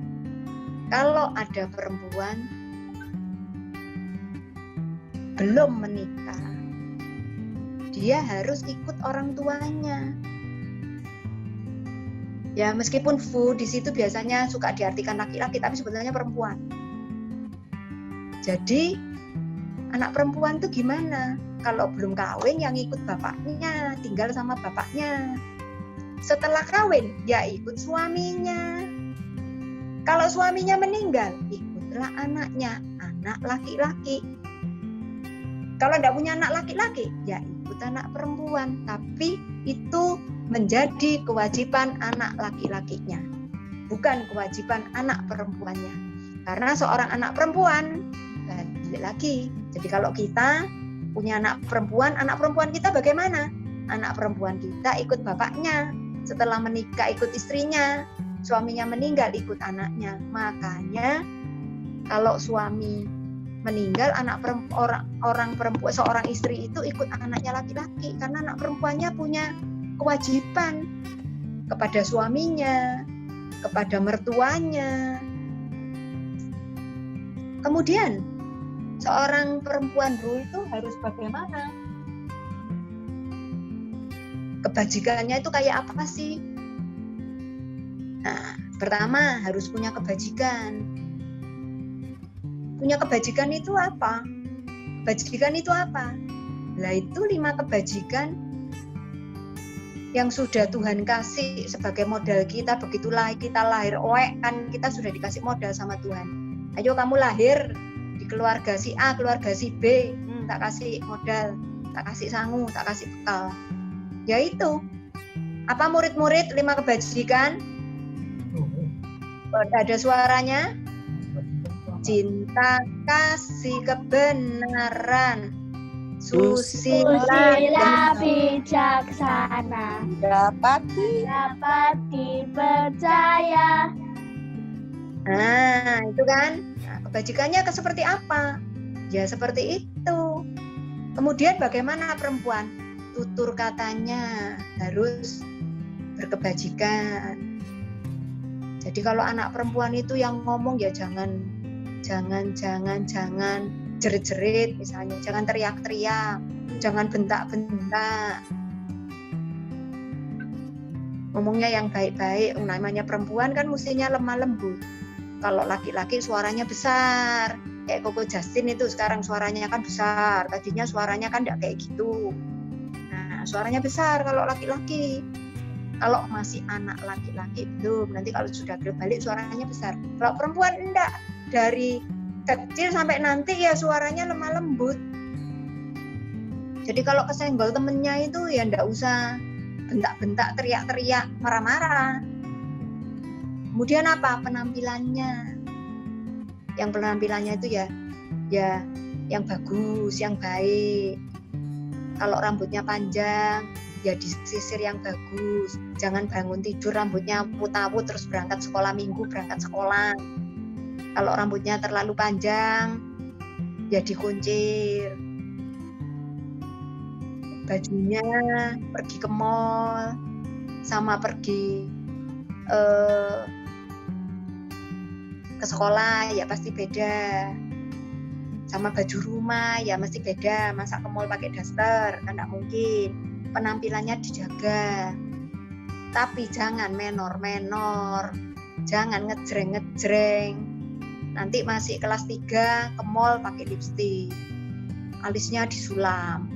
kalau ada perempuan belum menikah, dia harus ikut orang tuanya. Ya meskipun Fu di situ biasanya suka diartikan laki-laki, tapi sebenarnya perempuan. Jadi anak perempuan tuh gimana? Kalau belum kawin yang ikut bapaknya, tinggal sama bapaknya. Setelah kawin ya ikut suaminya. Kalau suaminya meninggal, ikutlah anaknya, anak laki-laki. Kalau tidak punya anak laki-laki, ya ikut anak perempuan. Tapi itu menjadi kewajiban anak laki-lakinya, bukan kewajiban anak perempuannya. Karena seorang anak perempuan, balik lagi. Jadi kalau kita punya anak perempuan kita bagaimana? Anak perempuan kita ikut bapaknya. Setelah menikah ikut istrinya. Suaminya meninggal ikut anaknya. Makanya kalau suami meninggal, seorang istri itu ikut anaknya laki-laki, karena anak perempuannya punya kewajiban kepada suaminya, kepada mertuanya. Kemudian seorang perempuan Ru itu harus bagaimana? Kebajikannya itu kayak apa sih? Nah, pertama harus punya kebajikan. Punya kebajikan itu apa? Kebajikan itu apa? Lah itu 5 kebajikan yang sudah Tuhan kasih sebagai modal kita. Begitulah kita lahir, kan kita sudah dikasih modal sama Tuhan. Ayo kamu lahir di keluarga si A, keluarga si B, tak kasih modal, tak kasih sangu, tak kasih bekal. Yaitu apa murid-murid 5 kebajikan? Ada suaranya? cinta, kasih, kebenaran, Susila susila, bijaksana, Dapat dapat dipercaya. Nah, itu kan. Nah, kebajikannya seperti apa? Ya seperti itu. Kemudian bagaimana perempuan? Tutur katanya harus berkebajikan. Jadi kalau anak perempuan itu yang ngomong ya jangan jerit-jerit misalnya, jangan teriak-teriak, jangan bentak-bentak. Ngomongnya yang baik-baik. Namanya perempuan kan mestinya lemah lembut. Kalau laki-laki suaranya besar. Kayak Koko Justin itu sekarang suaranya kan besar. Tadinya suaranya kan enggak kayak gitu. Nah, suaranya besar kalau laki-laki. Kalau masih anak laki-laki belum. Nanti kalau sudah balik suaranya besar. Kalau perempuan enggak. Dari kecil sampai nanti ya suaranya lemah lembut. Jadi kalau kesenggol temennya itu ya enggak usah bentak-bentak, teriak-teriak, marah-marah. Kemudian apa? Penampilannya. Yang penampilannya itu ya yang bagus, yang baik. Kalau rambutnya panjang, ya disisir yang bagus. Jangan bangun tidur rambutnya putawut terus berangkat sekolah minggu, berangkat sekolah. Kalau rambutnya terlalu panjang, ya dikuncir. Bajunya pergi ke mall sama pergi ke sekolah ya pasti beda. Sama baju rumah ya mesti beda. Masa ke mall pakai daster kan nggak mungkin. Penampilannya dijaga. Tapi jangan menor-menor. Jangan ngejreng-ngejreng. Nanti masih kelas 3 ke mall pakai lipstik. Alisnya disulam.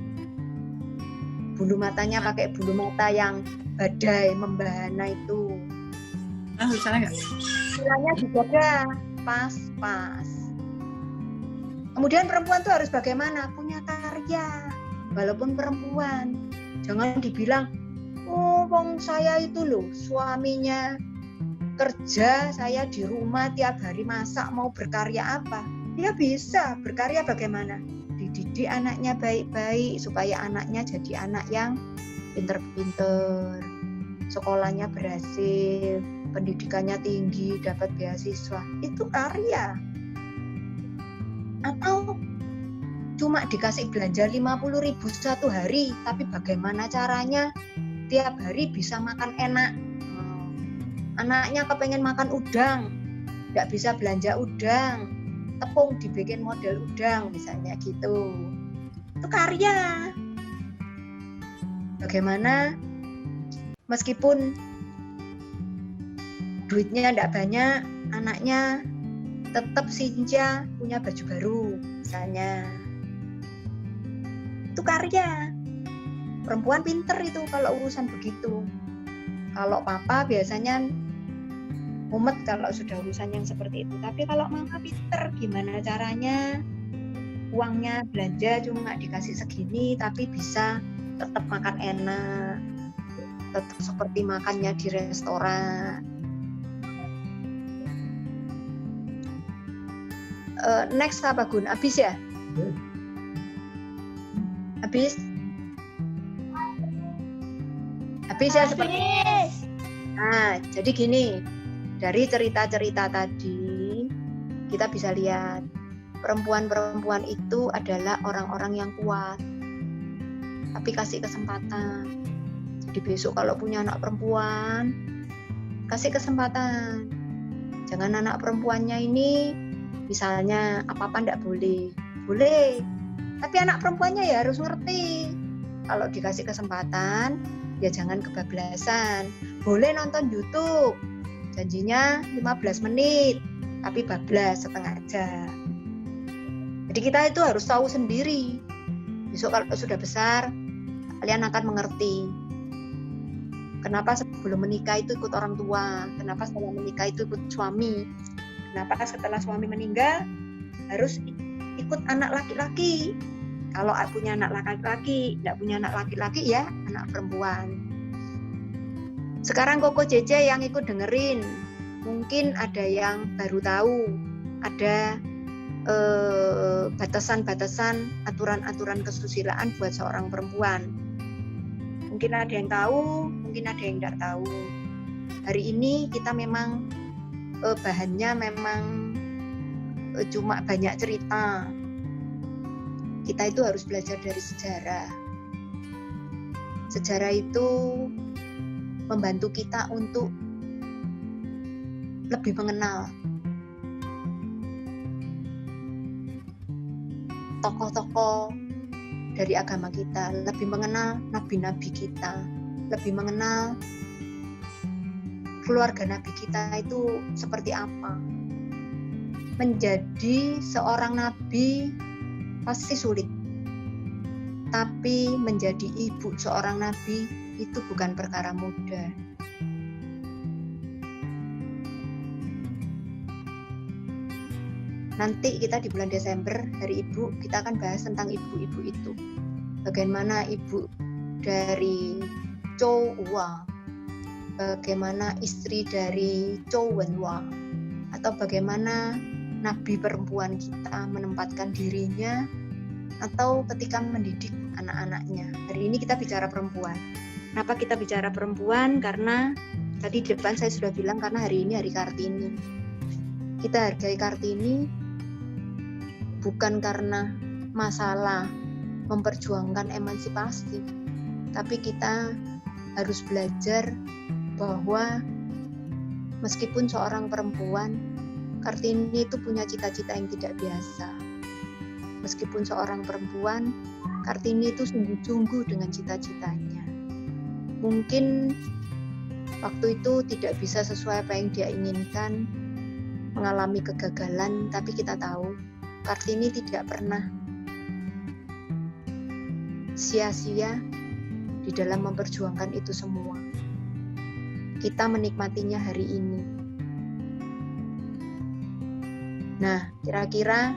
Bulu matanya pakai bulu mata yang badai membahana itu. sana nggak? Istilahnya dijaga pas-pas. Kemudian perempuan tuh harus bagaimana? Punya karya. Walaupun perempuan, jangan dibilang, oh, wong saya itu loh, suaminya kerja, saya di rumah tiap hari masak, mau berkarya apa? Dia bisa berkarya bagaimana? Dididik anaknya baik-baik supaya anaknya jadi anak yang pinter-pinter, sekolahnya berhasil, pendidikannya tinggi, dapat beasiswa. Itu karya. Atau cuma dikasih belanja 50.000 satu hari, tapi bagaimana caranya tiap hari bisa makan enak. Anaknya kepengen makan udang, nggak bisa belanja udang, tepung dibikin model udang misalnya gitu. Itu karya. Bagaimana meskipun duitnya nggak banyak, anaknya tetap Sinja punya baju baru misalnya. Itu karya. Perempuan pinter itu kalau urusan begitu. Kalau papa biasanya mumet kalau sudah urusan yang seperti itu. Tapi kalau mama pinter, gimana caranya uangnya belanja cuma dikasih segini tapi bisa tetap makan enak, tetap seperti makannya di restoran. Next apa Gun? Habis ya? Habis? Habis ya seperti. Nah, jadi gini, dari cerita-cerita tadi kita bisa lihat perempuan-perempuan itu adalah orang-orang yang kuat, tapi kasih kesempatan. Jadi besok kalau punya anak perempuan, kasih kesempatan. Jangan anak perempuannya ini misalnya apa-apa enggak boleh. Boleh. Tapi anak perempuannya ya harus ngerti. Kalau dikasih kesempatan, ya jangan kebablasan. Boleh nonton YouTube. Janjinya 15 menit, tapi bablas setengah jam. Jadi kita itu harus tahu sendiri. Besok kalau sudah besar, kalian akan mengerti. Kenapa sebelum menikah itu ikut orang tua? Kenapa setelah menikah itu ikut suami? Kenapa setelah suami meninggal harus ikut anak laki-laki? Kalau punya anak laki-laki, tidak punya anak laki-laki ya anak perempuan. Sekarang Koko Cece yang ikut dengerin, mungkin ada yang baru tahu, ada batasan-batasan aturan-aturan kesusilaan buat seorang perempuan. Mungkin ada yang tahu, mungkin ada yang tidak tahu. Hari ini kita memang bahannya memang cuma banyak cerita. Kita itu harus belajar dari sejarah. Sejarah itu membantu kita untuk lebih mengenal tokoh-tokoh dari agama kita, lebih mengenal nabi-nabi kita, lebih mengenal keluarga nabi kita itu seperti apa. Menjadi seorang nabi pasti sulit, tapi menjadi ibu seorang nabi itu bukan perkara mudah. Nanti kita di bulan Desember, Hari Ibu, kita akan bahas tentang ibu-ibu itu. Bagaimana ibu dari Chow Wa, bagaimana istri dari Chow Wen Wa, atau bagaimana nabi perempuan kita menempatkan dirinya atau ketika mendidik anak-anaknya. Hari ini kita bicara perempuan. Kenapa kita bicara perempuan? Karena tadi di depan saya sudah bilang karena hari ini hari Kartini. Kita hargai Kartini bukan karena masalah memperjuangkan emansipasi, tapi kita harus belajar bahwa meskipun seorang perempuan, Kartini itu punya cita-cita yang tidak biasa. Meskipun seorang perempuan, Kartini itu sungguh-sungguh dengan cita-citanya. Mungkin waktu itu tidak bisa sesuai apa yang dia inginkan, mengalami kegagalan, tapi kita tahu Kartini tidak pernah sia-sia di dalam memperjuangkan itu semua. Kita menikmatinya hari ini. Nah, kira-kira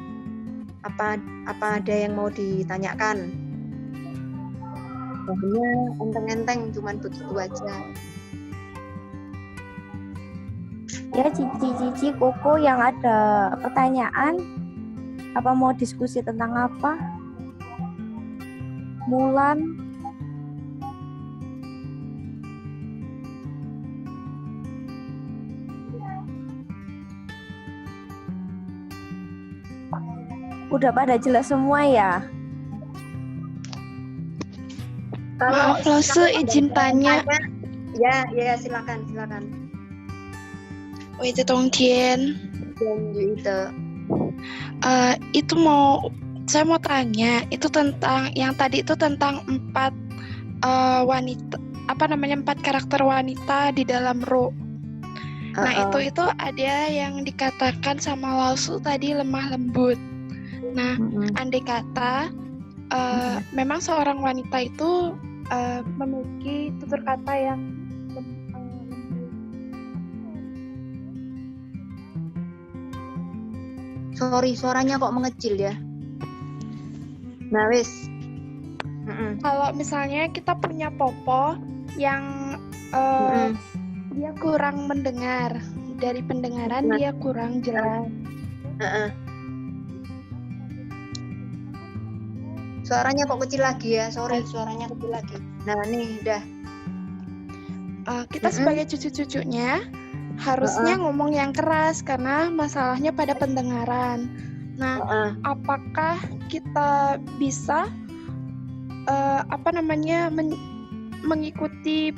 apa ada yang mau ditanyakan? Pokoknya enteng-enteng, cuman begitu aja. Ya, Cici Koko yang ada pertanyaan, apa mau diskusi tentang apa? Mulan. Udah pada jelas semua ya? Kalau Lose izin tanya. Ya, silakan. 我的冬天 itu saya mau tanya itu tentang yang tadi itu tentang 4 wanita, empat karakter wanita di dalam Ru. Nah, itu ada yang dikatakan sama Lausu tadi lemah lembut. Nah, andai kata memang seorang wanita itu memiliki tutur kata yang Sorry, suaranya kok mengecil ya. Nah, wis. Kalau misalnya kita punya Popo yang dia kurang mendengar, dari pendengaran dia kurang jelas. Suaranya kok kecil lagi ya, sorry, suaranya kecil lagi. Nah, nih udah. Kita sebagai cucu-cucunya harusnya ngomong yang keras karena masalahnya pada pendengaran. Nah, apakah kita bisa mengikuti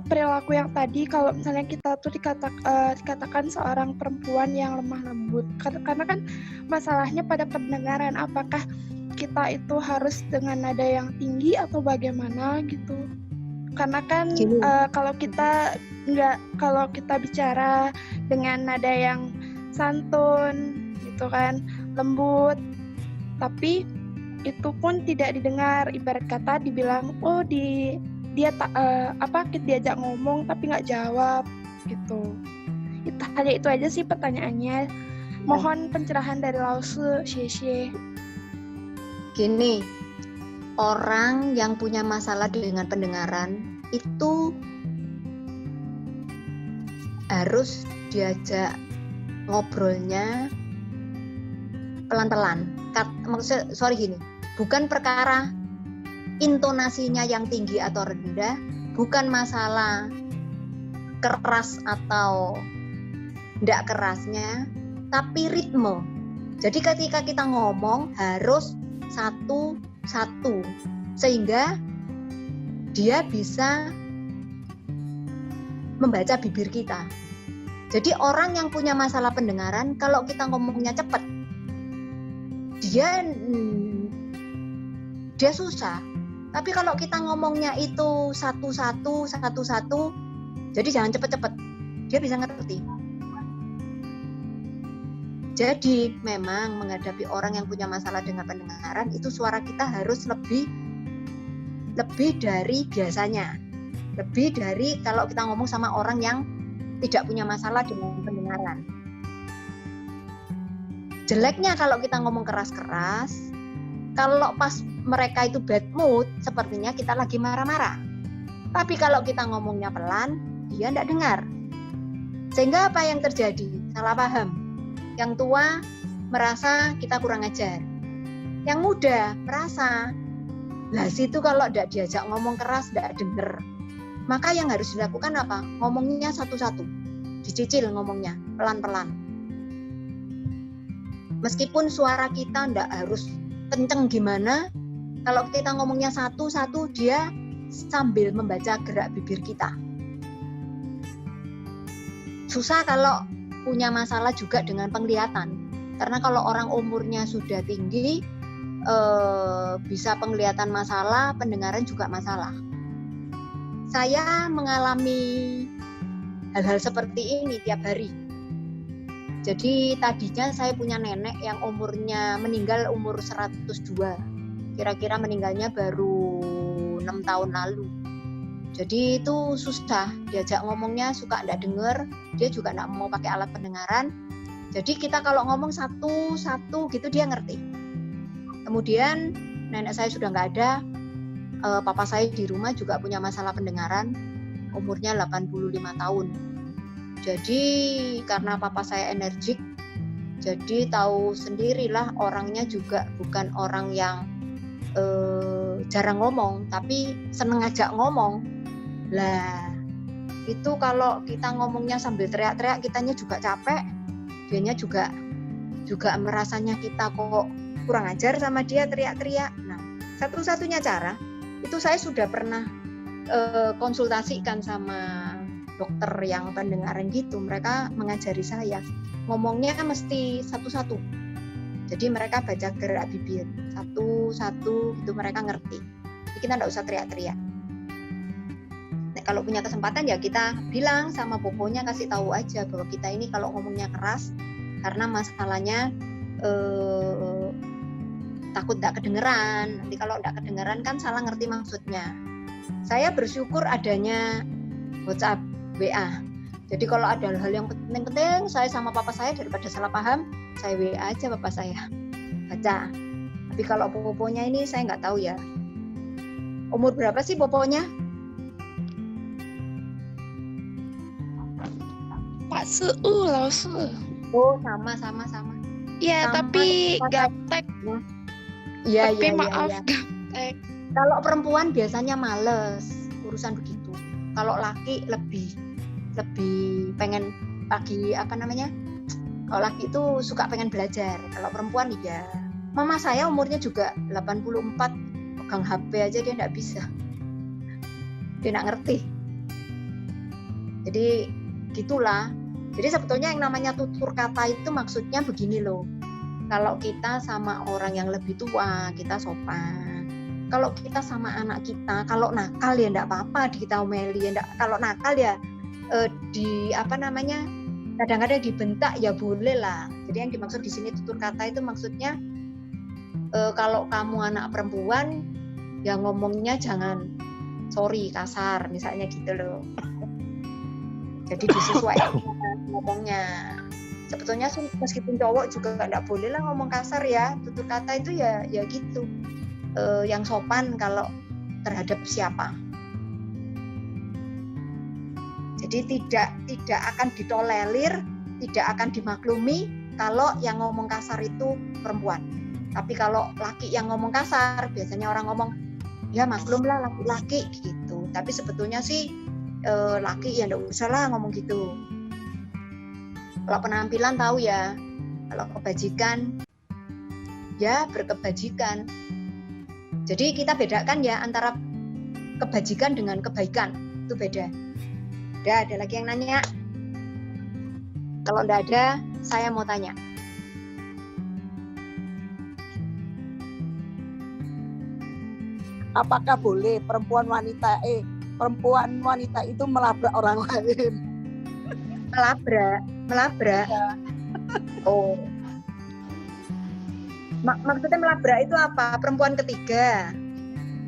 perilaku yang tadi kalau misalnya kita tuh dikatakan seorang perempuan yang lemah lembut? Karena kan masalahnya pada pendengaran. Apakah kita itu harus dengan nada yang tinggi atau bagaimana gitu? Karena kan kalau kita bicara dengan nada yang santun gitu kan, lembut, tapi itu pun tidak didengar. Ibarat kata dibilang dia diajak ngomong tapi nggak jawab gitu. Hanya itu aja sih pertanyaannya. Mohon pencerahan dari Lause, Xie. Gini, orang yang punya masalah dengan pendengaran itu harus diajak ngobrolnya pelan-pelan. Sorry gini, bukan perkara intonasinya yang tinggi atau rendah, bukan masalah keras atau tidak kerasnya, tapi ritme. Jadi ketika kita ngomong harus satu-satu, sehingga dia bisa membaca bibir kita. Jadi orang yang punya masalah pendengaran, kalau kita ngomongnya cepat, dia susah. Tapi kalau kita ngomongnya itu satu-satu, jadi jangan cepet-cepet, dia bisa ngerti. Jadi memang menghadapi orang yang punya masalah dengan pendengaran, itu suara kita harus lebih dari biasanya. Lebih dari kalau kita ngomong sama orang yang tidak punya masalah dengan pendengaran. Jeleknya kalau kita ngomong keras-keras, kalau pas mereka itu bad mood, sepertinya kita lagi marah-marah. Tapi kalau kita ngomongnya pelan, dia tidak dengar. Sehingga apa yang terjadi? Salah paham. Yang tua merasa kita kurang ajar. Yang muda merasa, lah situ kalau tidak diajak ngomong keras, tidak dengar. Maka yang harus dilakukan apa? Ngomongnya satu-satu. Dicicil ngomongnya, pelan-pelan. Meskipun suara kita tidak harus kenceng gimana, kalau kita ngomongnya satu-satu, dia sambil membaca gerak bibir kita. Susah kalau punya masalah juga dengan penglihatan, karena kalau orang umurnya sudah tinggi, bisa penglihatan masalah, pendengaran juga masalah. Saya mengalami hal-hal seperti ini tiap hari. Jadi tadinya saya punya nenek yang umurnya meninggal umur 102. Kira-kira meninggalnya baru 6 tahun lalu. Jadi itu susah, diajak ngomongnya suka enggak dengar, dia juga enggak mau pakai alat pendengaran. Jadi kita kalau ngomong satu-satu gitu dia ngerti. Kemudian nenek saya sudah enggak ada, papa saya di rumah juga punya masalah pendengaran, umurnya 85 tahun. Jadi karena papa saya energik, jadi tahu sendirilah orangnya juga bukan orang yang jarang ngomong, tapi seneng ngajak ngomong. Lah itu kalau kita ngomongnya sambil teriak-teriak, kitanya juga capek, dianya juga merasanya kita kok kurang ajar sama dia teriak-teriak. Nah, satu-satunya cara itu saya sudah pernah konsultasikan sama dokter yang pendengaran gitu. Mereka mengajari saya ngomongnya mesti satu-satu. Jadi mereka baca gerak bibir satu-satu gitu, mereka ngerti. Jadi kita nggak usah teriak-teriak. Nah, kalau punya kesempatan ya kita bilang sama poponya, kasih tahu aja bahwa kita ini kalau ngomongnya keras karena masalahnya takut nggak kedengeran. Nanti kalau nggak kedengeran kan salah ngerti maksudnya. Saya bersyukur adanya WhatsApp, WA. Jadi kalau ada hal yang penting-penting, saya sama papa saya daripada salah paham, saya WA aja papa saya, baca. Tapi kalau poponya ini saya nggak tahu ya. Umur berapa sih poponya? Pak Seu, Lausu. Oh, sama. Iya, tapi gaptek. Iya. Tapi maaf, gaptek. Kalau perempuan biasanya males urusan begitu. Kalau laki lebih pengen pagi kalau laki itu suka pengen belajar. Kalau perempuan iya. Mama saya umurnya juga 84, pegang HP aja dia enggak bisa. Dia enggak ngerti. Jadi gitulah. Jadi sebetulnya yang namanya tutur kata itu maksudnya begini loh. Kalau kita sama orang yang lebih tua, kita sopan. Kalau kita sama anak kita, kalau nakal ya enggak apa-apa kita omeli, ya kalau nakal ya kadang-kadang dibentak ya boleh lah. Jadi yang dimaksud di sini tutur kata itu maksudnya kalau kamu anak perempuan ya ngomongnya jangan sorry kasar misalnya gitu loh. Jadi disesuaikan ngomongnya. Sebetulnya meskipun cowok juga nggak boleh lah ngomong kasar ya. Tutur kata itu ya gitu. Yang sopan kalau terhadap siapa. Jadi tidak akan ditolerir, tidak akan dimaklumi kalau yang ngomong kasar itu perempuan. Tapi kalau laki yang ngomong kasar, biasanya orang ngomong, ya maklum lah laki-laki gitu. Tapi sebetulnya sih laki ya nggak usah lah ngomong gitu. Kalau penampilan tahu ya, kalau kebajikan, ya berkebajikan. Jadi kita bedakan ya antara kebajikan dengan kebaikan, itu beda. Udah, ada lagi yang nanya? Kalau enggak ada, saya mau tanya. Apakah boleh perempuan wanita itu melabrak orang lain? Melabrak. Oh. Maksudnya melabrak itu apa? Perempuan ketiga.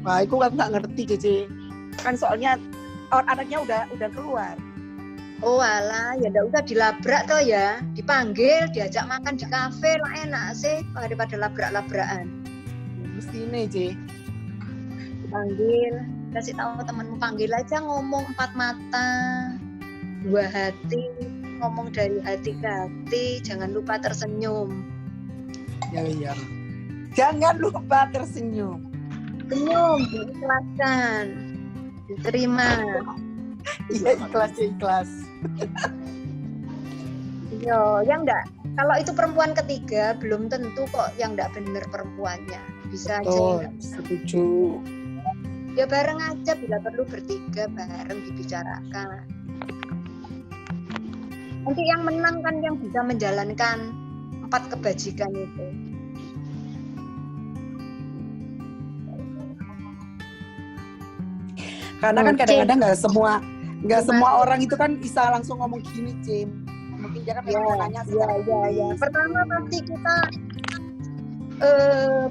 Wah, aku kan nggak ngerti, Cici. Kan soalnya anaknya udah keluar. Oh alah, ya ndak usah dilabrak toh ya. Dipanggil, diajak makan di kafe lah enak sih daripada labrak-labrakan. Mesti ini, Ci. Panggil, kasih tahu temanmu, panggil aja, ngomong 4 mata 2 hati, ngomong dari hati ke hati, jangan lupa tersenyum. Ya. Jangan lupa tersenyum. Senyum, diikhlaskan, diterima. Iya, ikhlas. Yo, yang enggak. Kalau itu perempuan ketiga, belum tentu kok yang enggak benar perempuannya. Bisa aja. Setuju. Ya bareng aja, bila perlu bertiga bareng dibicarakan. Nanti yang menang kan yang bisa menjalankan 4 kebajikan itu. Karena kan kadang-kadang nggak semua orang itu kan bisa langsung ngomong gini, Cim. Mungkin dia kan mau nanya ya. Pertama pasti kita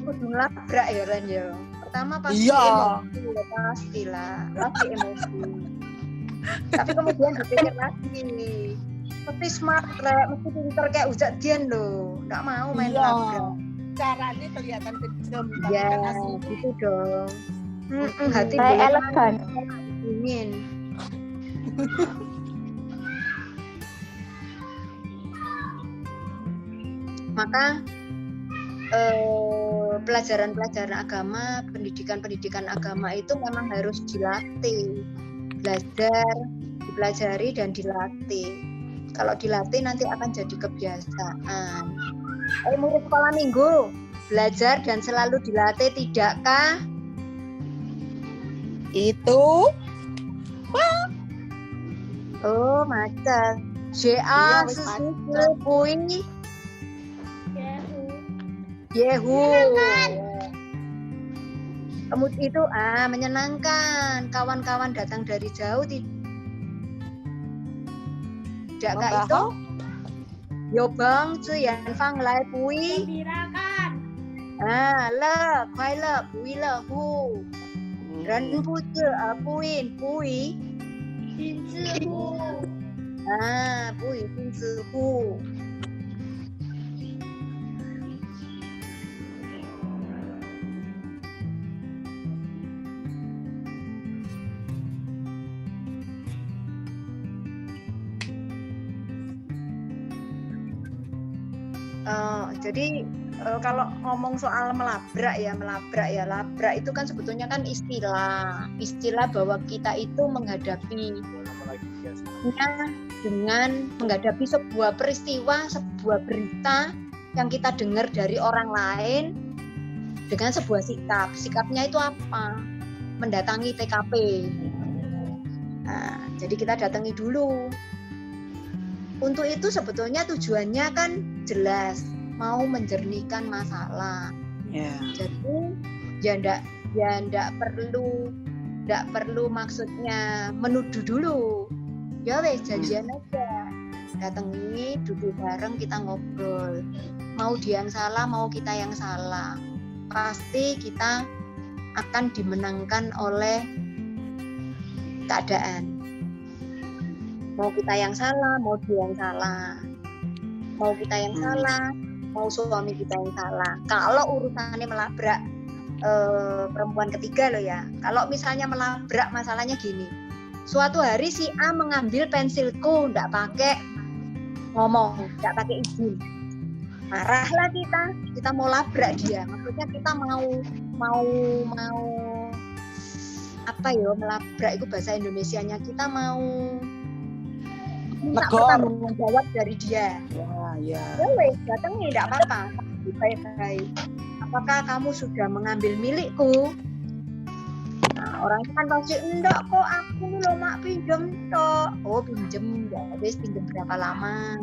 kudu labrak ya Ren ya. Pertama pasti emosi, ya pasti emosi. Tapi kemudian dipikir lagi, mesti smart kayak, mesti pinter kayak Ujak Dian loh, nggak mau main labrak. Caranya kelihatan kejam, tapi Ya, kan aslinya gitu dong. Hati Kayak elegan. Dingin. Maka pelajaran-pelajaran agama, pendidikan agama itu memang harus dilatih, belajar, dipelajari dan dilatih. Kalau dilatih nanti akan jadi kebiasaan. Murid sekolah minggu, belajar dan selalu dilatih, tidakkah? itu Macet. JA sesuatu kui. Yehu. Kemudian itu menyenangkan. Kawan-kawan datang dari jauh tidakkah itu? Yo bang, cuyan fang lai pui. Gembirakan. Le, kuai le, pui le hu. Ren pu zhi puin pui. Xin zhi hu. Pui xin zhi hu. Jadi kalau ngomong soal labrak itu kan sebetulnya kan istilah bahwa kita itu menghadapi dengan menghadapi sebuah peristiwa, sebuah berita yang kita dengar dari orang lain dengan sebuah sikapnya itu apa? Mendatangi TKP. Jadi kita datangi dulu. Untuk itu sebetulnya tujuannya kan jelas, mau menjernihkan masalah. Jadi ya ndak perlu maksudnya menuduh dulu. Ya wes janjian aja. Datangi, duduk bareng, kita ngobrol. Mau dia yang salah, mau kita yang salah. Pasti kita akan dimenangkan oleh keadaan. Mau kita yang salah, mau dia yang salah. Mau kita yang salah, mau suami kita yang salah. Kalau urusannya melabrak perempuan ketiga loh ya. Kalau misalnya melabrak masalahnya gini. Suatu hari si A mengambil pensilku, enggak pakai ngomong, enggak pakai izin. marahlah kita mau labrak dia, maksudnya kita mau apa ya, melabrak itu bahasa Indonesianya, kita mau minta Negor. pertanggung jawab dari dia. Ya. Boleh, datangi, tidak apa-apa, tapi baik-baik. Apakah kamu sudah mengambil milikku? Nah, orang itu kan pasti, enggak kok, aku nih lo mak pinjem toh. Oh pinjem, ya wis pinjem berapa lama?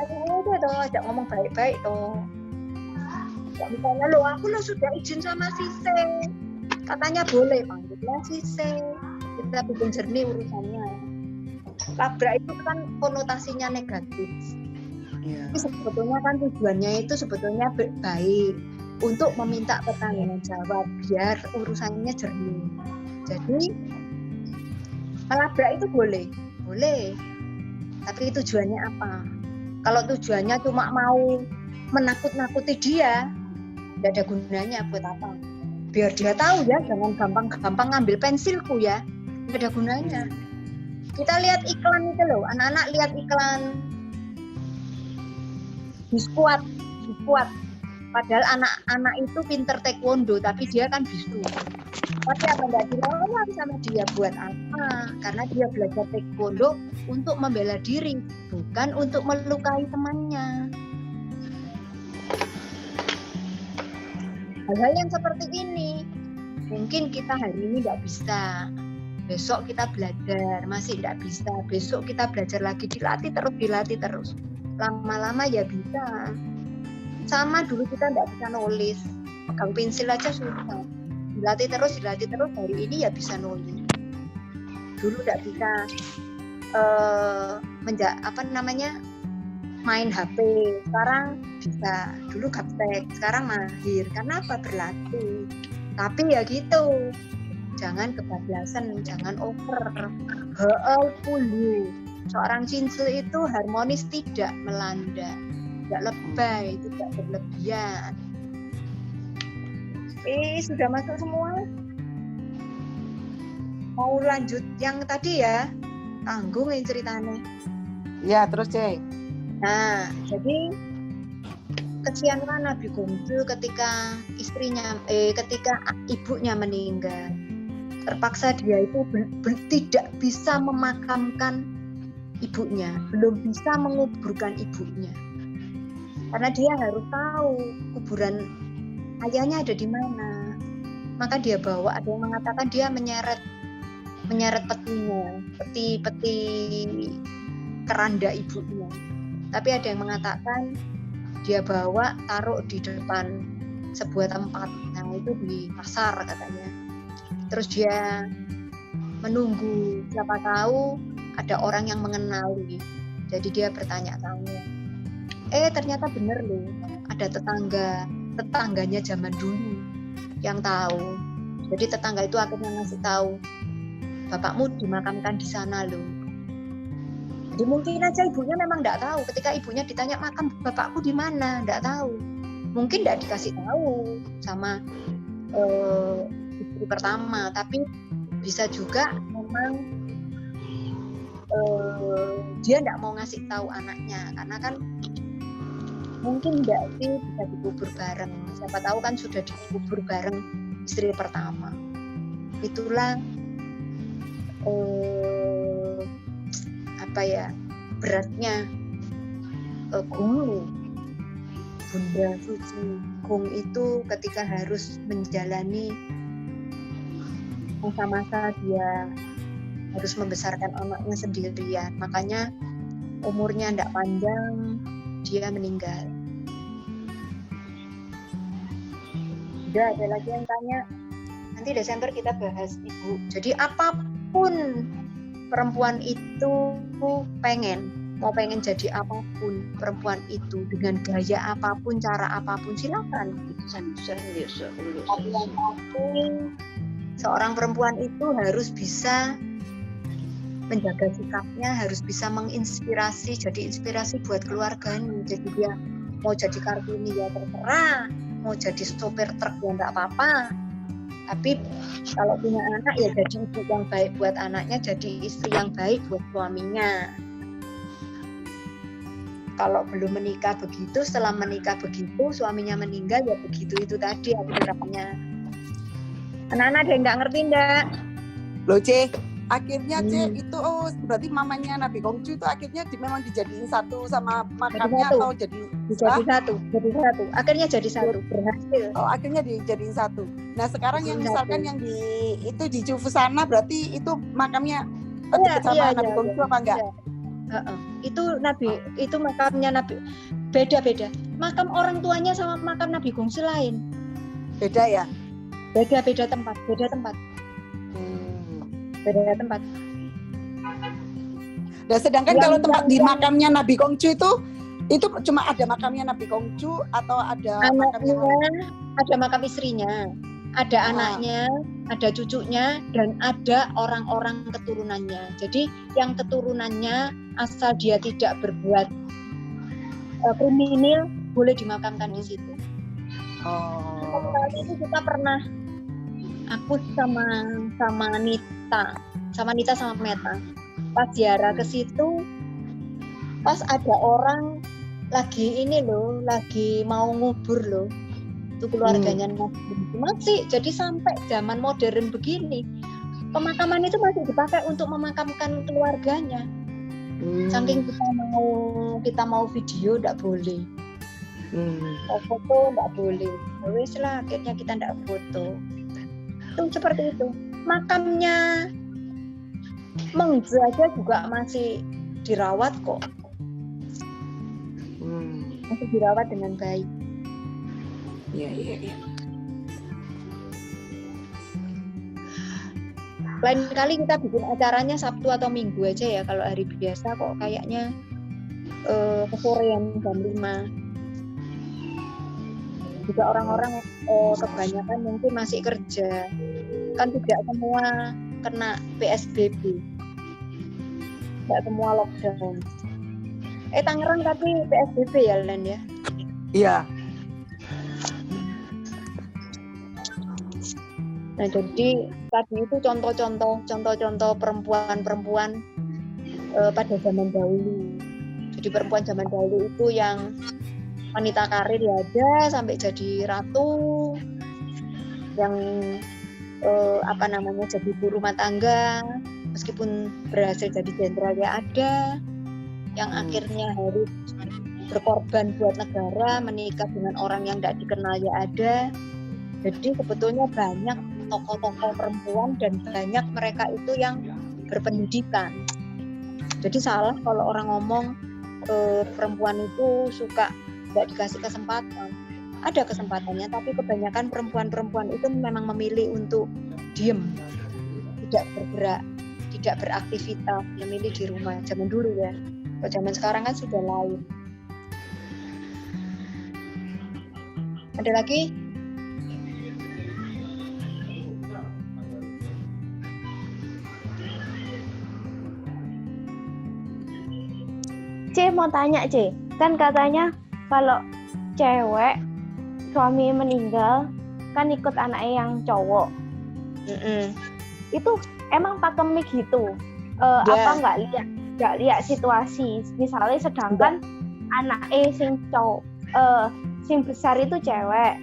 Udah toh, ajak ngomong baik-baik toh. Ya, misalnya lo, aku lo sudah izin sama si C, katanya boleh, panggillah si C, kita bikin jernih urusannya. Labrak itu kan konotasinya negatif. Iya. Tapi sebetulnya kan tujuannya itu sebetulnya baik, untuk meminta pertanggung jawab biar urusannya jernih. Jadi melabrak itu boleh, tapi tujuannya apa? Kalau tujuannya cuma mau menakut-nakuti dia, tidak ada gunanya. Buat apa? Biar dia tahu ya, jangan gampang-gampang ngambil pensilku ya, tidak ada gunanya. Kita lihat iklan itu loh, anak-anak lihat iklan biskuat. Padahal anak-anak itu pinter taekwondo, tapi dia kan bisu. Tapi apa enggak dilawan sama dia, buat apa? Karena dia belajar taekwondo untuk membela diri, bukan untuk melukai temannya. Hal-hal yang seperti ini mungkin kita hari ini tidak bisa, besok kita belajar masih tidak bisa, besok kita belajar lagi, dilatih terus, lama-lama ya bisa. Sama dulu kita tidak bisa nulis, pegang pensil aja susah, dilatih terus, hari ini ya bisa nulis. Dulu tidak bisa main HP, sekarang bisa. Dulu gaptek, sekarang mahir. Karena apa? Berlatih. Tapi ya gitu, jangan kebablasan, jangan over. Seorang cincil itu harmonis, tidak melanda, tidak lebay, tidak berlebihan. Sudah masuk semua? Mau lanjut yang tadi ya? Tanggung yang ceritanya. Ya, terus C. Nah, jadi kesian kan Nabi Gumdul ketika ketika ibunya meninggal. Terpaksa dia itu tidak bisa memakamkan ibunya, belum bisa menguburkan ibunya. Karena dia harus tahu kuburan ayahnya ada di mana. Maka dia bawa, ada yang mengatakan dia menyeret petinya, peti keranda ibunya. Tapi ada yang mengatakan dia bawa, taruh di depan sebuah tempat. Nah, itu di pasar katanya. Terus dia menunggu, siapa tahu ada orang yang mengenali. Jadi dia bertanya-tanya. Ternyata benar loh, ada tetangganya zaman dulu yang tahu. Jadi tetangga itu akhirnya ngasih tahu, bapakmu dimakamkan di sana loh. Jadi mungkin aja ibunya memang tidak tahu. Ketika ibunya ditanya makam bapakku di mana, tidak tahu. Mungkin tidak dikasih tahu sama istri pertama. Tapi bisa juga memang dia tidak mau ngasih tahu anaknya, karena kan mungkin tidak sih bisa dikubur bareng. Siapa tahu kan sudah dikubur bareng istri pertama. Itulah beratnya Gung, Bunda Suci Gung itu ketika harus menjalani masa-masa dia harus membesarkan anaknya sendirian. Makanya umurnya tidak panjang, dia meninggal. Udah, ada lagi yang tanya, nanti Desember kita bahas ibu. Jadi apapun perempuan itu mau pengen jadi apapun perempuan itu, dengan gaya apapun, cara apapun, silakan. Tapi yang penting seorang perempuan itu harus bisa menjaga sikapnya, harus bisa menginspirasi, jadi inspirasi buat keluarganya. Jadi dia mau jadi Kartini ya terserah, mau jadi sopir truk ya enggak apa-apa. Tapi kalau punya anak ya jadi ibu yang baik buat anaknya, jadi istri yang baik buat suaminya. kalau belum menikah begitu, setelah menikah begitu, suaminya meninggal ya begitu itu tadi aturannya. Anak-anak ada yang nggak ngerti nggak? Loh C, akhirnya C itu berarti mamanya Nabi Kongcu itu akhirnya memang dijadiin satu sama makamnya satu. atau jadi satu. Akhirnya jadi satu, berhasil. Oh, akhirnya dijadiin satu. Nah, sekarang yang Jadi misalkan satu. yang itu di Cufusana berarti itu makamnya dekat sama Nabi Kongcu apa enggak? Itu itu makamnya Nabi. Beda-beda. Makam orang tuanya sama makam Nabi Kongcu lain. Beda ya? Beda tempat. Beda tempat. Dan sedangkan kalau tempat di makamnya Nabi Kongcu itu cuma ada makamnya Nabi Kongcu atau ada makamnya ada makam istrinya, ada anaknya, ada cucunya, dan ada orang-orang keturunannya. Jadi yang keturunannya asal dia tidak berbuat kriminal boleh dimakamkan di situ. Kali itu kita pernah, aku sama Nita sama Meta pas ziarah ke situ, pas ada orang lagi mau ngubur loh, itu keluarganya masih. Jadi sampai zaman modern begini, pemakaman itu masih dipakai untuk memakamkan keluarganya. Saking kita mau video nggak boleh, foto nggak boleh. Wes lah, akhirnya kita nggak foto. Itu seperti itu. Makamnya Mengzi aja juga masih dirawat kok. Masih dirawat dengan baik. Iya. Lain kali kita bikin acaranya Sabtu atau Minggu aja ya. Kalau hari biasa kok kayaknya kesorean jam 5. Juga orang-orang kebanyakan mungkin masih kerja. Kan tidak semua kena PSBB. Tidak semua lockdown. Tangerang tapi PSBB ya Len ya? Iya. Nah jadi tadi itu contoh-contoh perempuan pada zaman dahulu. Jadi perempuan zaman dahulu itu yang wanita karir ya ada sampai jadi ratu, yang jadi ibu rumah tangga, meskipun berhasil jadi jenderal ya ada, yang akhirnya harus berkorban buat negara, menikah dengan orang yang tidak dikenal ya ada. Jadi sebetulnya banyak tokoh-tokoh perempuan dan banyak mereka itu yang berpendidikan. Jadi salah kalau orang ngomong perempuan itu suka nggak dikasih kesempatan. Ada kesempatannya, tapi kebanyakan perempuan-perempuan itu memang memilih untuk diem, tidak bergerak, tidak beraktivitas, memilih di rumah. Zaman dulu ya, kalau zaman sekarang kan sudah lain. Ada lagi? C mau tanya C, kan katanya kalau cewek suami meninggal kan ikut anaknya yang cowok. Itu emang pakemnya gitu? Apa nggak lihat situasi? Misalnya sedangkan anaknya sing cowok, sing besar itu cewek,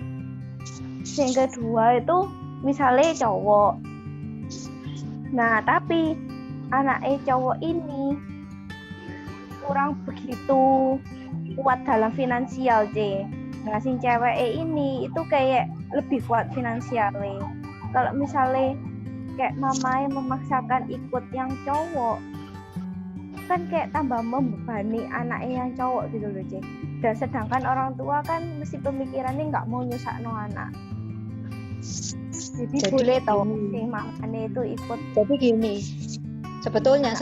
sing kedua itu misalnya cowok. Nah tapi anaknya cowok ini kurang begitu kuat dalam finansial C. Nah, sing cewek ini itu kayak lebih kuat finansialnya. Kalau misalnya kayak mamanya memaksakan ikut yang cowok, kan kayak tambah membebani anaknya yang cowok gitu loh, C. Dan sedangkan orang tua kan mesti pemikirannya nggak mau nyusahno anak. Jadi boleh tahu si mamanya itu ikut. Jadi gini, sebetulnya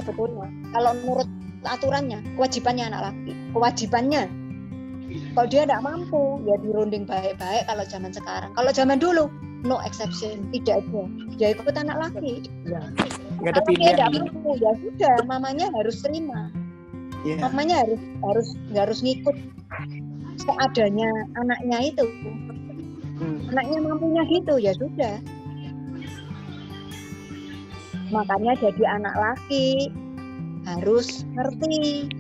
kalau menurut aturannya, kewajibannya anak laki, kalau dia tidak mampu ya dirunding baik-baik. Kalau zaman sekarang, kalau zaman dulu no exception, tidak ada, dia ikut anak laki. Nggak ada kalau dia pilihan. tidak mampu ya sudah, mamanya harus terima. Mamanya harus ngikut seadanya anaknya itu. Anaknya mampunya gitu ya sudah. Makanya jadi anak laki harus ngerti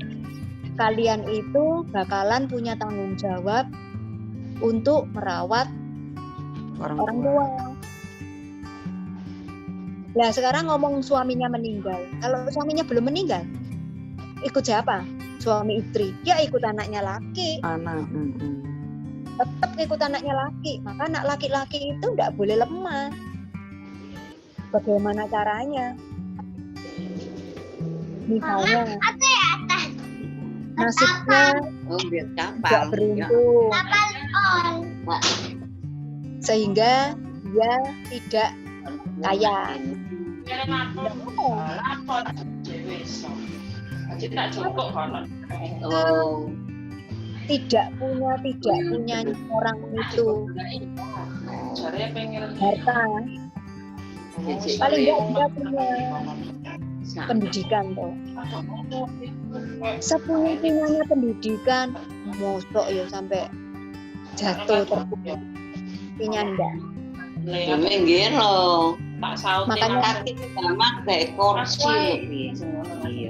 kalian itu bakalan punya tanggung jawab untuk merawat orang tua. Nah sekarang ngomong suaminya meninggal. Kalau suaminya belum meninggal, ikut siapa? Suami istri. Ya ikut anaknya laki. Anak. Tetap ikut anaknya laki. Maka anak laki-laki itu nggak boleh lemah. Bagaimana caranya? Misalnya nasibnya nggak beruntung, sehingga dia tidak kaya. Tidak punya orang itu harta, paling nggak dia punya pendidikan toh. Sepunya pendidikan, mosok ya sampai jatuh terpukul. Punya enggak. Makanya kaki sama kayak kursi.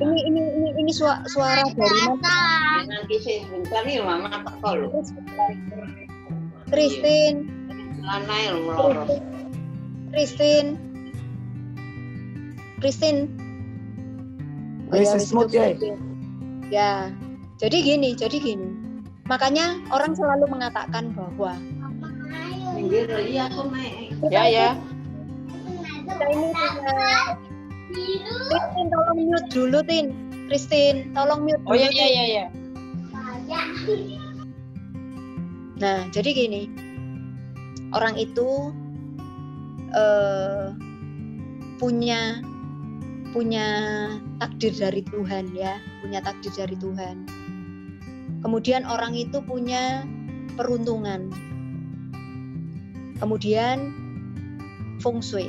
Ini suara dari mana? Nanti sih bentar ya mama tak kalau. Christine. Krisis mood ya. Jadi gini. Makanya orang selalu mengatakan bahwa Ya. kita ini punya. Christine tolong mute dulu, Tin. Christine, tolong mute dulu. Oh iya. Nah, jadi gini. Orang itu punya takdir dari Tuhan ya, punya takdir dari Tuhan. Kemudian orang itu punya peruntungan. Kemudian feng shui.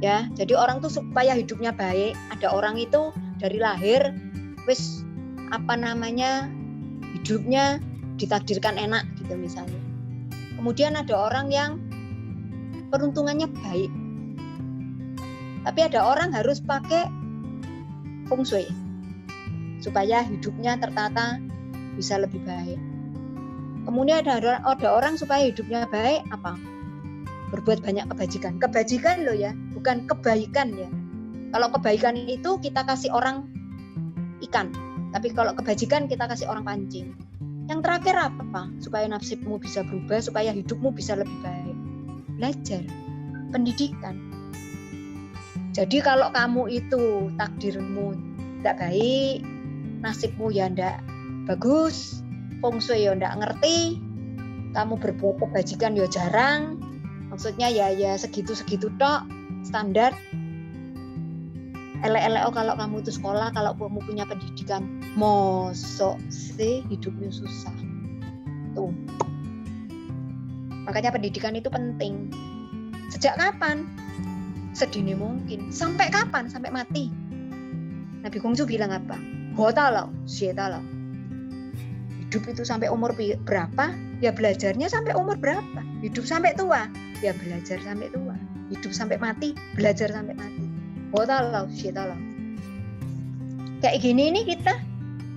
Ya, jadi orang tuh supaya hidupnya baik, ada orang itu dari lahir wis hidupnya ditakdirkan enak gitu misalnya. Kemudian ada orang yang peruntungannya baik. Tapi ada orang harus pakai feng shui supaya hidupnya tertata bisa lebih baik. Kemudian ada orang supaya hidupnya baik berbuat banyak kebajikan. Kebajikan loh ya, bukan kebaikan ya. Kalau kebaikan itu kita kasih orang ikan, tapi kalau kebajikan kita kasih orang pancing. Yang terakhir apa? Supaya nasibmu bisa berubah, supaya hidupmu bisa lebih baik. Belajar, pendidikan. Jadi kalau kamu itu takdirmu tidak baik, nasibmu ya tidak bagus, feng shui ya tidak ngerti, kamu berbuat kebajikan ya jarang, maksudnya ya segitu-segitu tok, standar. Elek-elek kalau kamu itu sekolah, kalau kamu punya pendidikan, mosok sih hidupnya susah. Tuh. Makanya pendidikan itu penting. Sejak kapan? Sedini mungkin. Sampai kapan? Sampai mati. Nabi Kongju bilang apa? Hotalau, syetalau. Hidup itu sampai umur berapa? Ya belajarnya sampai umur berapa? Hidup sampai tua? Ya belajar sampai tua. Hidup sampai mati? Belajar sampai mati. Hotalau, syetalau. Kayak gini ini kita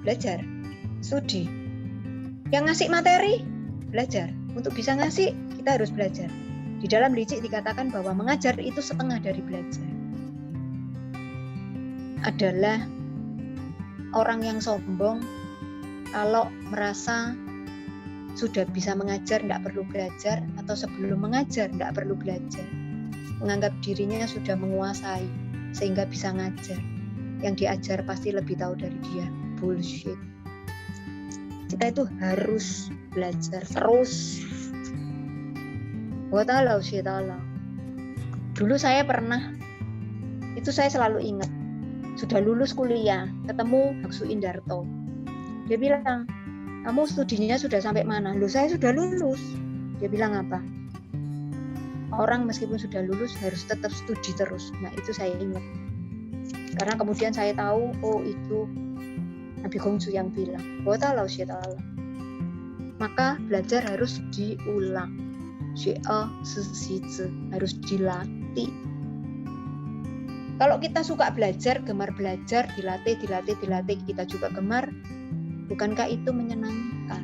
belajar, studi. Yang ngasih materi, belajar. Untuk bisa ngasih, kita harus belajar. Di dalam licik dikatakan bahwa mengajar itu setengah dari belajar. Adalah orang yang sombong kalau merasa sudah bisa mengajar, tidak perlu belajar, atau sebelum mengajar, tidak perlu belajar. Menganggap dirinya sudah menguasai, sehingga bisa ngajar. Yang diajar pasti lebih tahu dari dia. Bullshit. Kita itu harus belajar terus. Watalau syaitallah. Dulu saya pernah, itu saya selalu ingat, sudah lulus kuliah, ketemu Haksu Indarto. Dia bilang, kamu studinya sudah sampai mana? Loh, saya sudah lulus. Dia bilang apa? Orang meskipun sudah lulus harus tetap studi terus. Nah itu saya ingat. Karena kemudian saya tahu, oh itu Nabi Kongju yang bilang, Watalau syaitallah. Maka belajar harus diulang. Harus dilatih. Kalau kita suka belajar, gemar belajar, dilatih, kita juga gemar, Bukankah itu menyenangkan?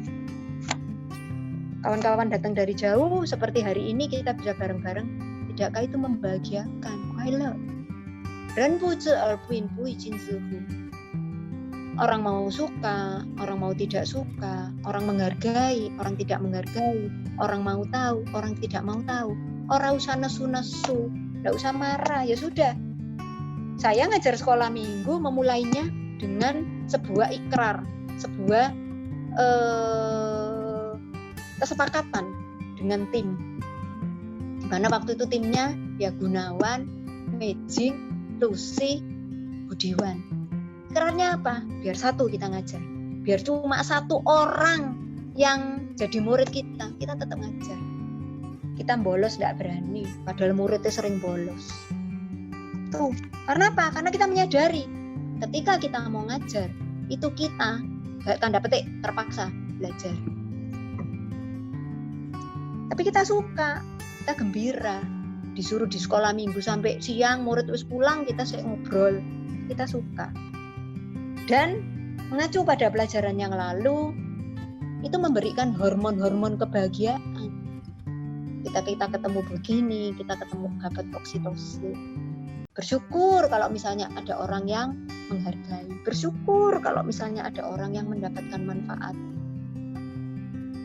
Kawan-kawan datang dari jauh, seperti hari ini kita bisa bareng-bareng. Tidakkah itu membahagiakan? Kuai-le. Ren bu zhi er bu yin bu yi jin zi hu. Orang mau suka, orang mau tidak suka, orang menghargai, orang tidak menghargai, orang mau tahu, orang tidak mau tahu. Orang usah nesu-nesu, tidak usah marah, ya sudah. Saya ngajar sekolah minggu memulainya dengan sebuah ikrar, sebuah kesepakatan dengan tim. Di mana waktu itu timnya ya Gunawan, Mejing, Lucy, Budiwan. Ikrarnya apa? Biar satu kita ngajar. Biar cuma satu orang yang jadi murid kita tetap ngajar. Kita bolos tidak berani, padahal muridnya sering bolos. Tuh, karena apa? Karena kita menyadari ketika kita mau ngajar, itu kita, tanda petik, terpaksa belajar. Tapi kita suka, kita gembira. Disuruh di sekolah minggu sampai siang, murid wis pulang, kita sih ngobrol. Kita suka. Dan mengacu pada pelajaran yang lalu, itu memberikan hormon-hormon kebahagiaan. Kita ketemu begini, kita ketemu dapat oksitosin. Bersyukur kalau misalnya ada orang yang menghargai. Bersyukur kalau misalnya ada orang yang mendapatkan manfaat.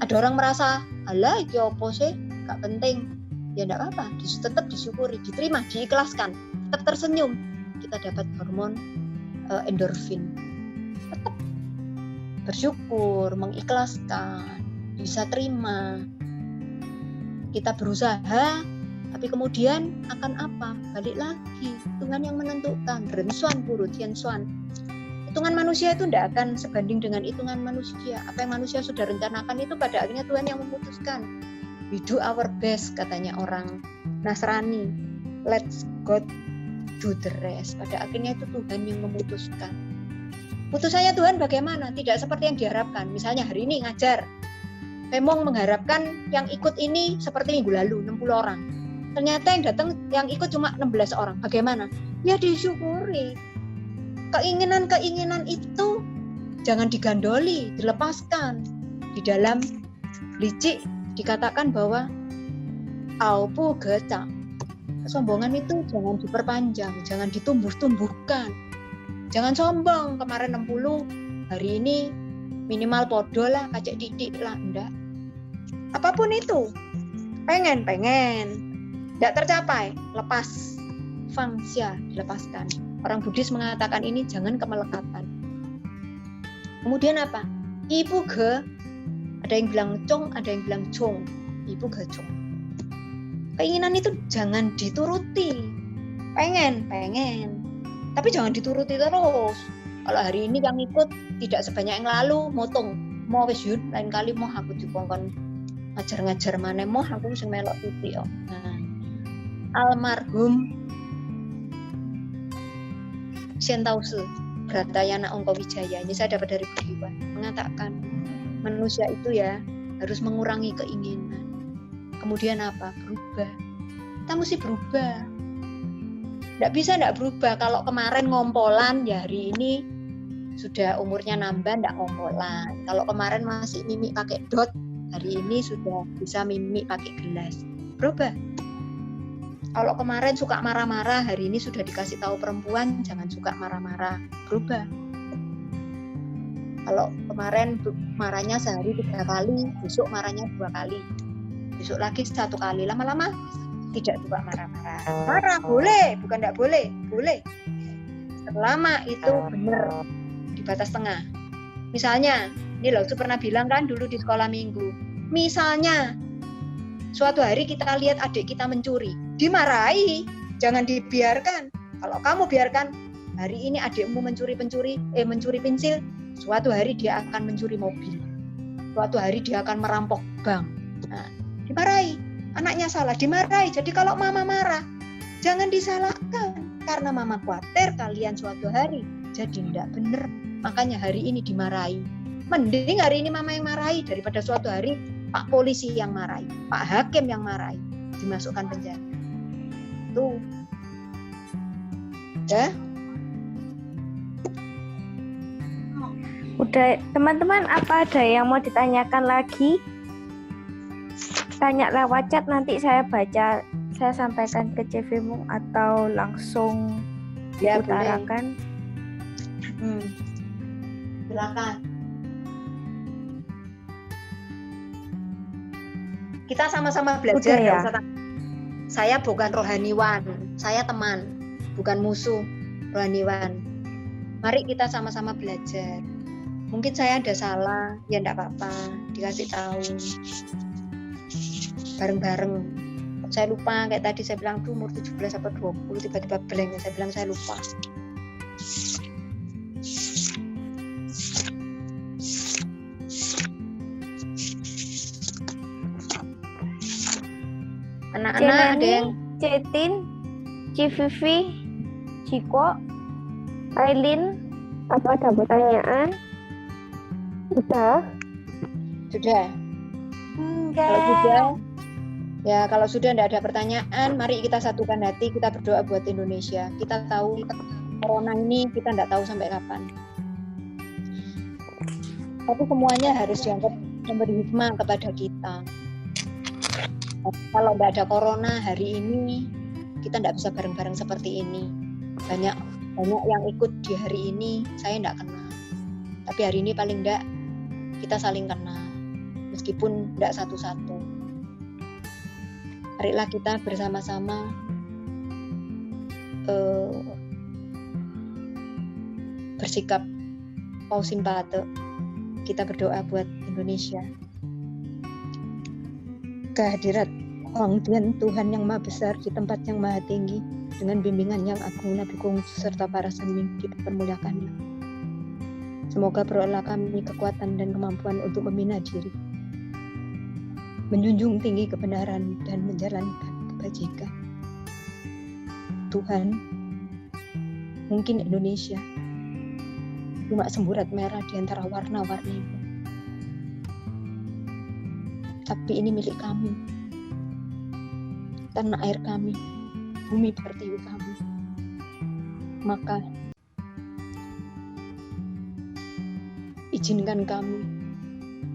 Ada orang merasa, alah iki opo sih, gak penting. Ya enggak apa-apa, tetap disyukuri, diterima, diikhlaskan, tetap tersenyum. Kita dapat hormon endorfin. Tetap bersyukur, mengikhlaskan, bisa terima. Kita berusaha, tapi kemudian akan apa? Balik lagi, Tuhan yang menentukan. Rensuan puru, tiansuan. Hitungan manusia itu tidak akan sebanding dengan hitungan manusia. Apa yang manusia sudah rencanakan itu pada akhirnya Tuhan yang memutuskan. We do our best, katanya orang Nasrani. Let's God do the rest. Pada akhirnya itu Tuhan yang memutuskan. Putusannya Tuhan bagaimana? Tidak seperti yang diharapkan. Misalnya hari ini ngajar. Memang mengharapkan yang ikut ini seperti minggu lalu, 60 orang. Ternyata yang datang, yang ikut cuma 16 orang. Bagaimana? Ya disyukuri. Keinginan-keinginan itu jangan digandoli, dilepaskan. Di dalam licik dikatakan bahwa aupu geca. Kesombongan itu jangan diperpanjang, jangan ditumbuh-tumbuhkan. Jangan sombong, kemarin 60, hari ini minimal podo lah, kacek titik lah, enggak. Apapun itu, pengen, enggak tercapai, lepas. Fangxia, dilepaskan. Orang Buddhis mengatakan ini jangan kemelekatan. Kemudian apa? Ibu ge, ada yang bilang cong, ada yang bilang cong. Ibu ge cong. Keinginan itu jangan dituruti. Pengen. Tapi jangan dituruti terus. Kalau hari ini yang ikut tidak sebanyak yang lalu, motong. Mau wis yun, lain kali mau aku dikongkon ngajar-ngajar mana, mau aku sing melok titik. Nah, almarhum Sentause Bratayana Ongkowijaya, ini saya dapat dari Budiwan, mengatakan manusia itu ya harus mengurangi keinginan. Kemudian apa? Berubah. Kita mesti berubah. Tidak bisa tidak berubah. Kalau kemarin ngompolan, ya hari ini sudah umurnya nambah, tidak ngompolan. Kalau kemarin masih mimik pakai dot, hari ini sudah bisa mimik pakai gelas. Berubah. Kalau kemarin suka marah-marah, hari ini sudah dikasih tahu perempuan, jangan suka marah-marah. Berubah. Kalau kemarin marahnya sehari 3 kali, besok marahnya 2 kali. Besok lagi 1 kali. Lama-lama tidak suka marah-marah. Marah boleh, bukan tidak boleh. Boleh. Selama itu benar di batas tengah. Misalnya, ini loh, saya pernah bilang kan dulu di sekolah minggu. Misalnya, suatu hari kita lihat adik kita mencuri, dimarahi, jangan dibiarkan. Kalau kamu biarkan, hari ini adikmu mencuri pensil, suatu hari dia akan mencuri mobil. Suatu hari dia akan merampok bank. Nah, dimarahi. Anaknya salah, dimarahi. Jadi kalau mama marah, jangan disalahkan. Karena mama khawatir kalian suatu hari jadi tidak benar. Makanya hari ini dimarahi. Mending hari ini mama yang marahi daripada suatu hari Pak polisi yang marahi, Pak hakim yang marahi, dimasukkan penjara. Tuh. Ya. Udah, teman-teman, apa ada yang mau ditanyakan lagi? Tanya lewat chat, nanti saya baca, saya sampaikan ke CV-mu atau langsung Ya, boleh. diutarakan. Silakan. Kita sama-sama belajar. Udah ya? nggak usah takut. Saya bukan rohaniwan, saya teman, bukan musuh rohaniwan. Mari kita sama-sama belajar. Mungkin saya ada salah, ya enggak apa-apa, dikasih tahu. Bareng-bareng. Saya lupa, kayak tadi saya bilang tuh umur 17 atau 20, tiba-tiba blank, saya bilang saya lupa. Anak-anak ada yang Cetin, Civivi, Ciko, Aileen, apa ada pertanyaan? Udah. sudah? Kalau sudah, ya kalau sudah tidak ada pertanyaan, mari kita satukan hati, kita berdoa buat Indonesia. Kita tahu corona ini kita tidak tahu sampai kapan. Tapi semuanya harus dianggap memberi hikmah kepada kita. Kalau tidak ada corona hari ini, kita tidak bisa bareng-bareng seperti ini. Banyak yang ikut di hari ini, saya tidak kenal. Tapi hari ini paling tidak kita saling kenal, meskipun tidak satu-satu. Marilah kita bersama-sama bersikap pausimpate. Kita berdoa buat Indonesia. Kehadirat panggilan Tuhan yang Maha Besar di tempat yang Maha Tinggi, dengan bimbingan yang agung Nabi Konghucu serta para sanming dipermuliakannya. Semoga beroleh kami kekuatan dan kemampuan untuk membina diri, menjunjung tinggi kebenaran dan menjalankan kebajikan. Tuhan, mungkin Indonesia cuma semburat merah di antara warna-warni, tapi ini milik kami, tanah air kami, bumi pertiwi kami. Maka izinkan kami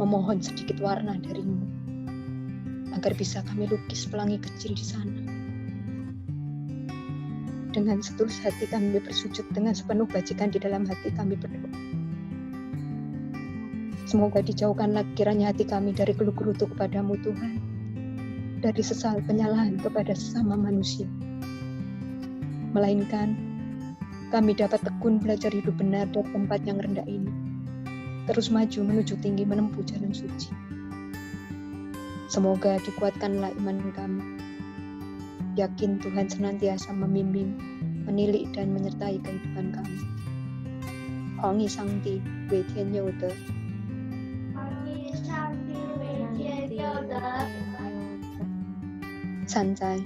memohon sedikit warna darimu, agar bisa kami lukis pelangi kecil di sana. Dengan setulus hati kami bersujud, dengan sepenuh bajikan di dalam hati kami berdoa. Semoga dijauhkanlah kiranya hati kami dari keluh gerutu kepadamu Tuhan, dari sesal penyalahan kepada sesama manusia. Melainkan kami dapat tekun belajar hidup benar dari tempat yang rendah ini, terus maju menuju tinggi menempuh jalan suci. Semoga dikuatkanlah iman kami, yakin Tuhan senantiasa membimbing, menilik dan menyertai kehidupan kami. Hongi Sangti Wei Tian You De. Sanjay.